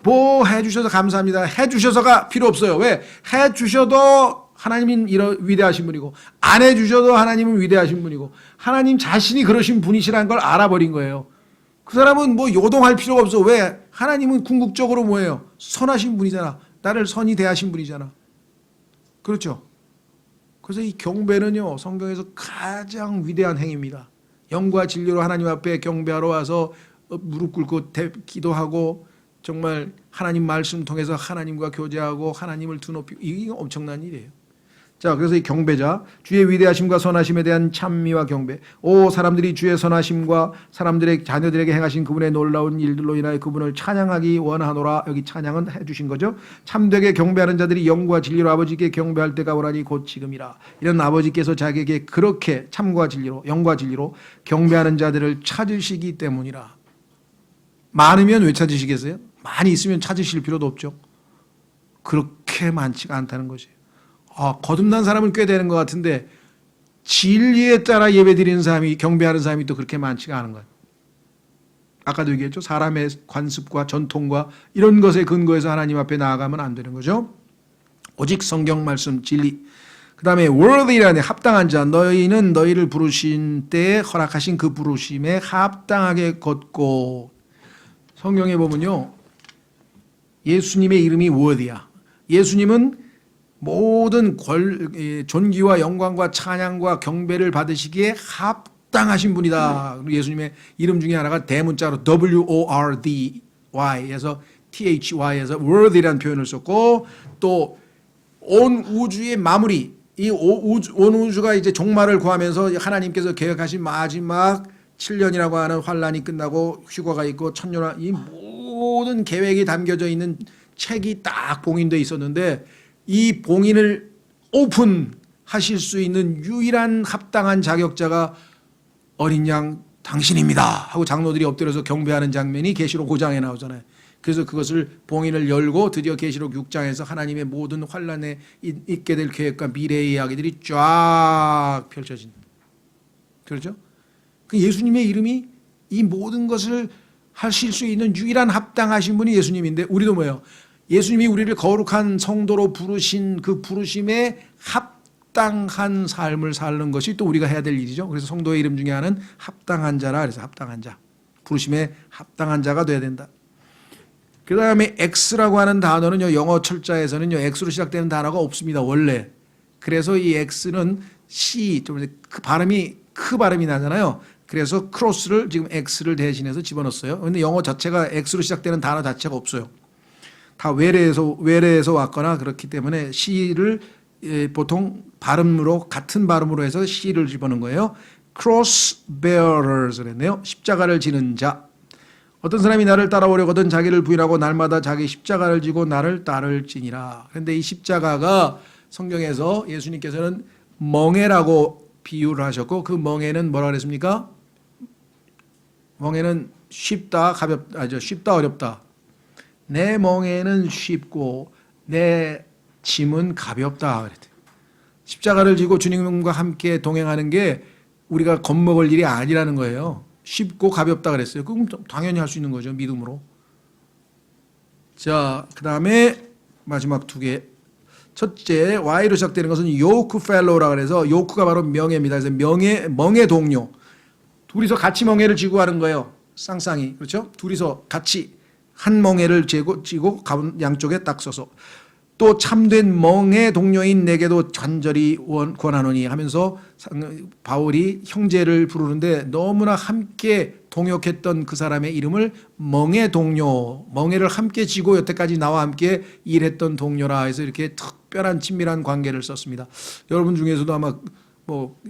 뭐 해주셔서 감사합니다. 해주셔서가 필요 없어요. 왜? 해주셔도 하나님은 위대하신 분이고 안 해주셔도 하나님은 위대하신 분이고 하나님 자신이 그러신 분이시라는 걸 알아버린 거예요. 그 사람은 뭐 요동할 필요가 없어. 왜? 하나님은 궁극적으로 뭐예요? 선하신 분이잖아. 나를 선히 대하신 분이잖아. 그렇죠? 그래서 이 경배는요, 성경에서 가장 위대한 행위입니다. 영과 진리로 하나님 앞에 경배하러 와서 무릎 꿇고 기도하고 정말 하나님 말씀 통해서 하나님과 교제하고 하나님을 드높이고, 이게 엄청난 일이에요. 자, 그래서 이 경배자, 주의 위대하심과 선하심에 대한 찬미와 경배. 오, 사람들이 주의 선하심과 사람들의 자녀들에게 행하신 그분의 놀라운 일들로 인하여 그분을 찬양하기 원하노라. 여기 찬양은 해주신 거죠. 참되게 경배하는 자들이 영과 진리로 아버지께 경배할 때가 오라니 곧 지금이라. 이런 아버지께서 자기에게 그렇게 참과 진리로, 영과 진리로 경배하는 자들을 찾으시기 때문이라. 많으면 왜 찾으시겠어요? 많이 있으면 찾으실 필요도 없죠. 그렇게 많지가 않다는 것이에요. 거듭난 사람은 꽤 되는 것 같은데 진리에 따라 예배드리는 사람이, 경배하는 사람이 또 그렇게 많지가 않은 거예요. 아까도 얘기했죠. 사람의 관습과 전통과 이런 것에 근거해서 하나님 앞에 나아가면 안 되는 거죠. 오직 성경 말씀 진리. 그 다음에 worthy라는 합당한 자. 너희는 너희를 부르신 때에 허락하신 그 부르심에 합당하게 걷고. 성경에 보면요, 예수님의 이름이 worthy야. 예수님은 모든 존귀와 영광과 찬양과 경배를 받으시기에 합당하신 분이다. 예수님의 이름 중에 하나가 대문자로 WORTHY에서 THY에서 worthy라는 표현을 썼고, 또 온 우주의 마무리, 온 우주가 이제 종말을 구하면서 하나님께서 계획하신 마지막 7년이라고 하는 환란이 끝나고 휴거가 있고 천년화, 이 모든 계획이 담겨져 있는 책이 딱 봉인되어 있었는데, 이 봉인을 오픈하실 수 있는 유일한 합당한 자격자가 어린 양 당신입니다 하고 장로들이 엎드려서 경배하는 장면이 계시록 5장에 나오잖아요. 그래서 그것을 봉인을 열고 드디어 계시록 6장에서 하나님의 모든 환란에 있게 될 계획과 미래의 이야기들이 쫙 펼쳐진. 그렇죠? 그 예수님의 이름이 이 모든 것을 하실 수 있는 유일한 합당하신 분이 예수님인데, 우리도 뭐예요? 예수님이 우리를 거룩한 성도로 부르신 그 부르심에 합당한 삶을 사는 것이 또 우리가 해야 될 일이죠. 그래서 성도의 이름 중에 하나는 합당한 자라. 그래서 합당한 자, 부르심에 합당한 자가 돼야 된다. 그 다음에 X라고 하는 단어는요, 영어 철자에서는요, X로 시작되는 단어가 없습니다, 원래. 그래서 이 X는 C, 좀 발음이 크 발음이 나잖아요. 그래서 크로스를 지금 X를 대신해서 집어넣었어요. 그런데 영어 자체가 X로 시작되는 단어 자체가 없어요. 다 외래에서 왔거나 그렇기 때문에 C를 보통 발음으로, 같은 발음으로 해서 C를 집어넣은 거예요. cross bearers 그랬네요. 십자가를 지는 자. 어떤 사람이 나를 따라오려거든 자기를 부인하고 날마다 자기 십자가를 지고 나를 따를지니라. 그런데 이 십자가가 성경에서 예수님께서는 멍에라고 비유를 하셨고, 그 멍에는 뭐라 그랬습니까? 멍에는 쉽다 어렵다. 내 멍에는 쉽고 내 짐은 가볍다 그랬대요. 십자가를 지고 주님과 함께 동행하는 게 우리가 겁먹을 일이 아니라는 거예요. 쉽고 가볍다 그랬어요. 그럼 당연히 할 수 있는 거죠, 믿음으로. 자, 그 다음에 마지막 두 개. 첫째, Y로 시작되는 것은 yoke fellow라 그래서, yoke가 바로 명예입니다. 그래서 멍에 동료. 둘이서 같이 멍에를 지고 하는 거예요. 쌍쌍이. 그렇죠? 둘이서 같이 한 멍에를 지고 양쪽에 딱 서서, 또 참된 멍에 동료인 내게도 간절히 권하노니 하면서 바울이 형제를 부르는데 너무나 함께 동역했던 그 사람의 이름을 멍에 동료, 멍에를 함께 지고 여태까지 나와 함께 일했던 동료라 해서 이렇게 특별한 친밀한 관계를 썼습니다. 여러분 중에서도 아마 뭐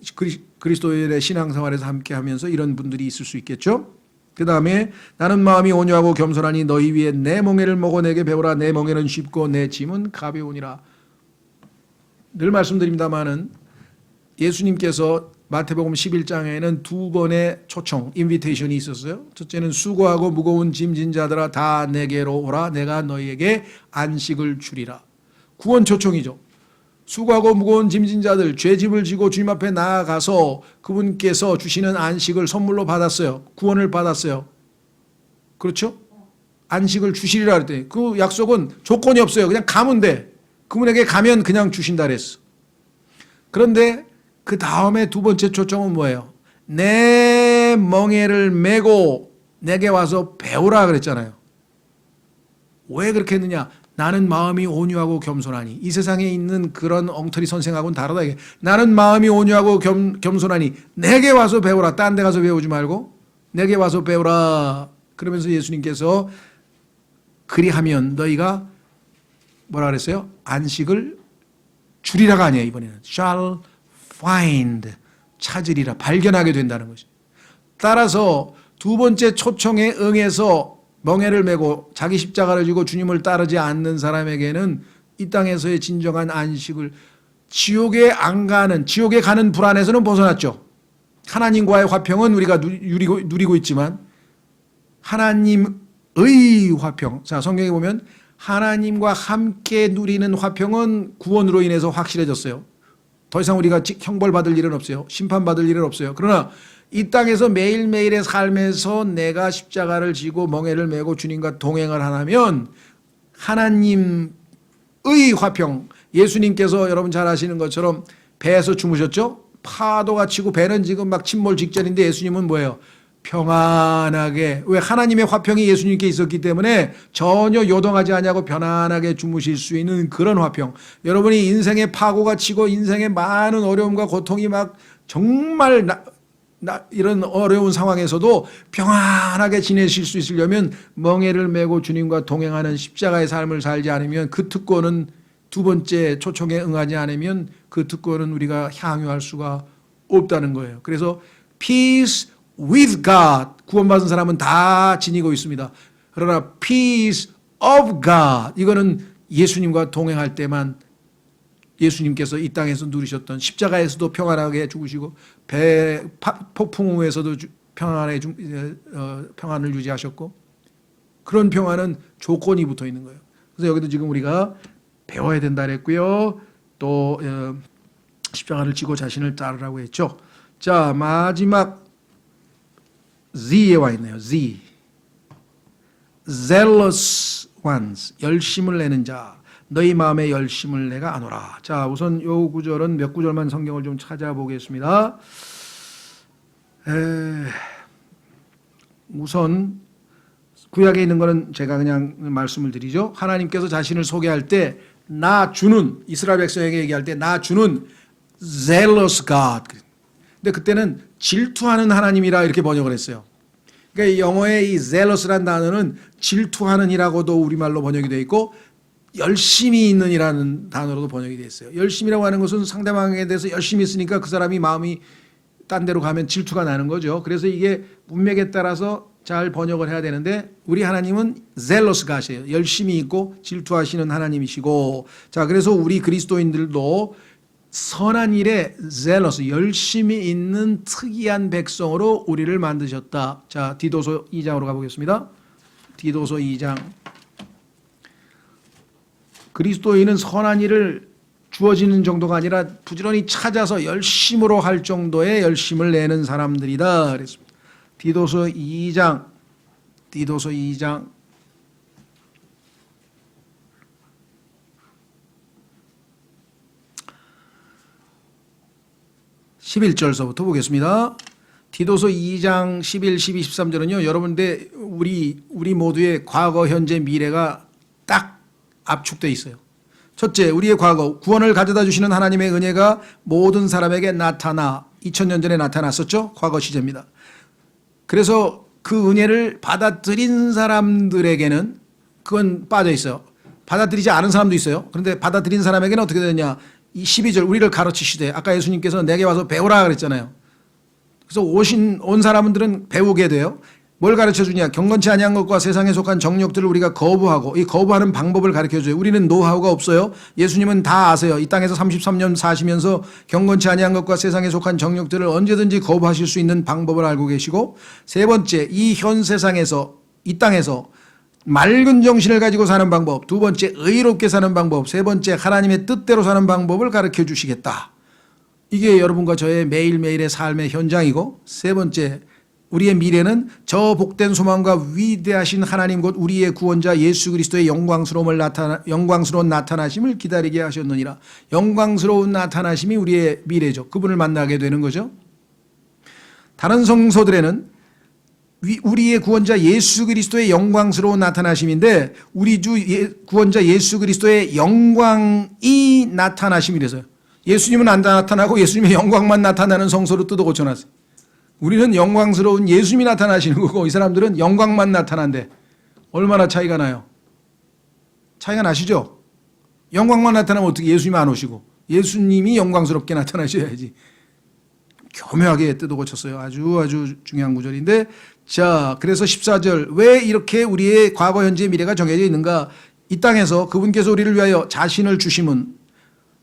그리스도인의 신앙생활에서 함께 하면서 이런 분들이 있을 수 있겠죠. 그 다음에 나는 마음이 온유하고 겸손하니 너희 위에 내 멍에를 먹어 내게 배우라. 내 멍에는 쉽고 내 짐은 가벼우니라. 늘 말씀드립니다마는 예수님께서 마태복음 11장에는 두 번의 초청, 인비테이션이 있었어요. 첫째는 수고하고 무거운 짐진 자들아 다 내게로 오라. 내가 너희에게 안식을 주리라. 구원 초청이죠. 수고하고 무거운 짐진 자들, 죄짐을 지고 주님 앞에 나아가서 그분께서 주시는 안식을 선물로 받았어요. 구원을 받았어요. 그렇죠? 안식을 주시리라 그랬더니 그 약속은 조건이 없어요. 그냥 가면 돼. 그분에게 가면 그냥 주신다 그랬어. 그런데 그 다음에 두 번째 초청은 뭐예요? 내 멍에를 메고 내게 와서 배우라 그랬잖아요. 왜 그렇게 했느냐? 나는 마음이 온유하고 겸손하니. 이 세상에 있는 그런 엉터리 선생하고는 다르다. 나는 마음이 온유하고 겸손하니 내게 와서 배우라. 딴 데 가서 배우지 말고 내게 와서 배우라. 그러면서 예수님께서 그리하면 너희가 뭐라 그랬어요? 안식을 주리라가 아니에요. 이번에는 shall find, 찾으리라, 발견하게 된다는 것이죠. 따라서 두 번째 초청에 응해서 멍에를 메고 자기 십자가를 지고 주님을 따르지 않는 사람에게는 이 땅에서의 진정한 안식을, 지옥에 안 가는, 지옥에 가는 불안에서는 벗어났죠. 하나님과의 화평은 우리가 누리고 있지만 하나님의 화평, 자 성경에 보면 하나님과 함께 누리는 화평은 구원으로 인해서 확실해졌어요. 더 이상 우리가 형벌받을 일은 없어요. 심판받을 일은 없어요. 그러나 이 땅에서 매일매일의 삶에서 내가 십자가를 지고 멍에를 메고 주님과 동행을 하면 하나님의 화평, 예수님께서 여러분 잘 아시는 것처럼 배에서 주무셨죠? 파도가 치고 배는 지금 막 침몰 직전인데 예수님은 뭐예요? 평안하게, 왜 하나님의 화평이 예수님께 있었기 때문에 전혀 요동하지 않냐고 편안하게 주무실 수 있는 그런 화평. 여러분이 인생의 파고가 치고 인생의 많은 어려움과 고통이 막 정말 이런 어려운 상황에서도 평안하게 지내실 수 있으려면 멍에를 메고 주님과 동행하는 십자가의 삶을 살지 않으면, 그 특권은 두 번째 초청에 응하지 않으면 그 특권은 우리가 향유할 수가 없다는 거예요. 그래서 peace with God, 구원받은 사람은 다 지니고 있습니다. 그러나 peace of God, 이거는 예수님과 동행할 때만, 예수님께서 이 땅에서 누리셨던 십자가에서도 평안하게 죽으시고 폭풍 후에서도 평안을 유지하셨고, 그런 평안은 조건이 붙어 있는 거예요. 그래서 여기도 지금 우리가 배워야 된다 그랬고요. 또 십자가를 지고 자신을 따르라고 했죠. 자, 마지막 Z에 와 있네요. Z. Zealous ones. 열심을 내는 자. 너희 마음에 열심을 내가 아노라. 자, 우선 요 구절은 몇 구절만 성경을 좀 찾아보겠습니다. 우선 구약에 있는 거는 제가 그냥 말씀을 드리죠. 하나님께서 자신을 소개할 때 나 주는, 이스라엘 백성에게 얘기할 때 나 주는 zealous God. 근데 그때는 질투하는 하나님이라 이렇게 번역을 했어요. 그러니까 영어의 이 zealous란 단어는 질투하는이라고도 우리말로 번역이 되어 있고 열심히 있는이라는 단어로도 번역이 되어 있어요. 열심이라고 하는 것은 상대방에 대해서 열심히 있으니까 그 사람이 마음이 딴 데로 가면 질투가 나는 거죠. 그래서 이게 문맥에 따라서 잘 번역을 해야 되는데, 우리 하나님은 zealous God이에요. 열심히 있고 질투하시는 하나님이시고, 자, 그래서 우리 그리스도인들도 선한 일에 zealous, 열심히 있는 특이한 백성으로 우리를 만드셨다. 자, 디도서 2장으로 가보겠습니다. 디도서 2장. 그리스도인은 선한 일을 주어지는 정도가 아니라 부지런히 찾아서 열심으로 할 정도의 열심을 내는 사람들이다 그랬습니다. 디도서 2장 11절서부터 보겠습니다. 디도서 2장 11, 12, 13절은요, 여러분들 우리 모두의 과거, 현재, 미래가 딱 압축되어 있어요. 첫째, 우리의 과거, 구원을 가져다 주시는 하나님의 은혜가 모든 사람에게 2000년 전에 나타났었죠. 과거 시제입니다. 그래서 그 은혜를 받아들인 사람들에게는 그건 빠져 있어요. 받아들이지 않은 사람도 있어요. 그런데 받아들인 사람에게는 어떻게 되느냐, 이 12절, 우리를 가르치시되, 아까 예수님께서 내게 와서 배우라 그랬잖아요. 그래서 온 사람들은 배우게 돼요. 뭘 가르쳐주냐, 경건치 아니한 것과 세상에 속한 정욕들을 우리가 거부하고, 이 거부하는 방법을 가르쳐줘요. 우리는 노하우가 없어요. 예수님은 다 아세요. 이 땅에서 33년 사시면서 경건치 아니한 것과 세상에 속한 정욕들을 언제든지 거부하실 수 있는 방법을 알고 계시고, 세 번째, 이 현 세상에서, 이 땅에서 맑은 정신을 가지고 사는 방법, 두 번째 의롭게 사는 방법, 세 번째 하나님의 뜻대로 사는 방법을 가르쳐 주시겠다. 이게 여러분과 저의 매일매일의 삶의 현장이고, 세 번째, 우리의 미래는 저 복된 소망과 위대하신 하나님 곧 우리의 구원자 예수 그리스도의 영광스러운 나타나심을 기다리게 하셨느니라. 영광스러운 나타나심이 우리의 미래죠. 그분을 만나게 되는 거죠. 다른 성서들에는 우리의 구원자 예수 그리스도의 영광스러운 나타나심인데, 우리 주 구원자 예수 그리스도의 영광이 나타나심이래서요. 예수님은 안 나타나고 예수님의 영광만 나타나는 성서로 뜯어 고쳐놨어요. 우리는 영광스러운 예수님이 나타나시는 거고, 이 사람들은 영광만 나타난대. 얼마나 차이가 나요? 차이가 나시죠? 영광만 나타나면 어떻게 예수님 안 오시고, 예수님이 영광스럽게 나타나셔야지. 교묘하게 뜯어 고쳤어요. 아주 중요한 구절인데, 자, 그래서 14절, 왜 이렇게 우리의 과거, 현재, 미래가 정해져 있는가? 이 땅에서 그분께서 우리를 위하여 자신을 주심은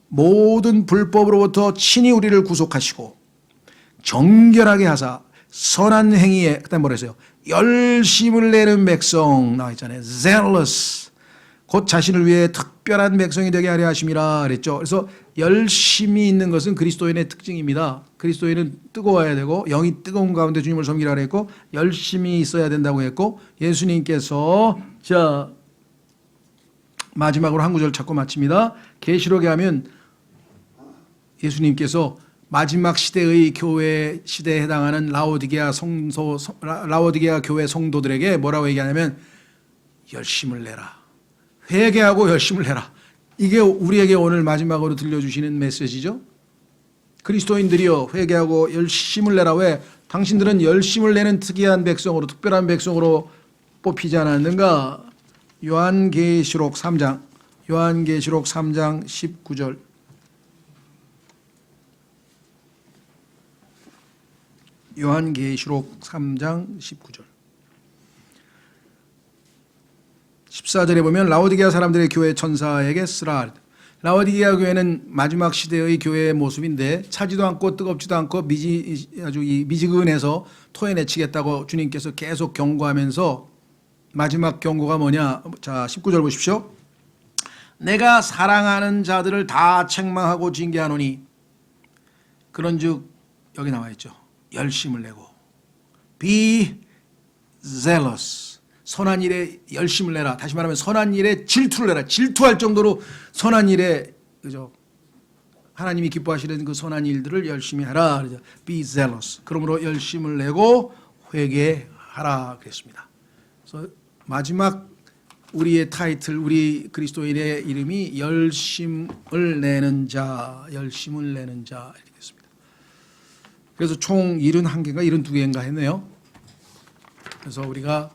모든 불법으로부터 친히 우리를 구속하시고 정결하게 하사 선한 행위에, 그다음 뭐라 했어요? 열심을 내는 백성 나와 있잖아요. zealous. 곧 자신을 위해 특별한 백성이 되게 하려 하심이라 그랬죠. 그래서 열심히 있는 것은 그리스도인의 특징입니다. 그리스도인은 뜨거워야 되고 영이 뜨거운 가운데 주님을 섬기라 그랬고 열심히 있어야 된다고 했고, 예수님께서 자 마지막으로 한 구절 찾고 마칩니다. 계시록에 하면 예수님께서 마지막 시대의 교회 시대에 해당하는 라오디게아 교회 성도들에게 뭐라고 얘기하냐면 열심을 내라. 회개하고 열심을 내라. 이게 우리에게 오늘 마지막으로 들려주시는 메시지죠. 그리스도인들이여 회개하고 열심을 내라. 왜? 당신들은 열심을 내는 특이한 백성으로, 특별한 백성으로 뽑히지 않았는가? 요한계시록 3장 19절. 요한계시록 3장 19절. 14절에 보면 라오디게아 사람들의 교회 천사에게 쓰라. 라오디게아 교회는 마지막 시대의 교회의 모습인데 차지도 않고 뜨겁지도 않고 아주 미지근해서 토해내치겠다고 주님께서 계속 경고하면서 마지막 경고가 뭐냐? 자, 19절 보십시오. 내가 사랑하는 자들을 다 책망하고 징계하노니 그런즉 여기 나와 있죠. 열심을 내고 be zealous. 선한 일에 열심을 내라. 다시 말하면 선한 일에 질투를 내라. 질투할 정도로 선한 일에, 그죠? 하나님이 기뻐하시는 그 선한 일들을 열심히 하라. 그죠? Be zealous. 그러므로 열심을 내고 회개하라 그랬습니다. 그래서 마지막 우리의 타이틀, 우리 그리스도인의 이름이 열심을 내는 자, 열심을 내는 자 이렇게 됐습니다. 그래서 총 71개인가 72개인가 했네요. 그래서 우리가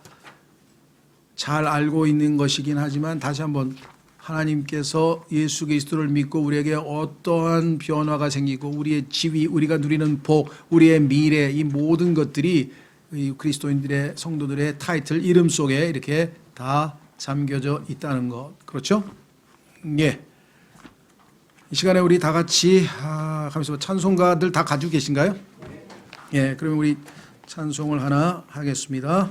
잘 알고 있는 것이긴 하지만 다시 한번 하나님께서 예수 그리스도를 믿고 우리에게 어떠한 변화가 생기고 우리의 지위, 우리가 누리는 복, 우리의 미래, 이 모든 것들이 이 그리스도인들의 성도들의 타이틀 이름 속에 이렇게 다 잠겨져 있다는 것. 그렇죠? 예. 이 시간에 우리 다 같이 가면서 찬송가들 다 가지고 계신가요? 예. 그러면 우리 찬송을 하나 하겠습니다.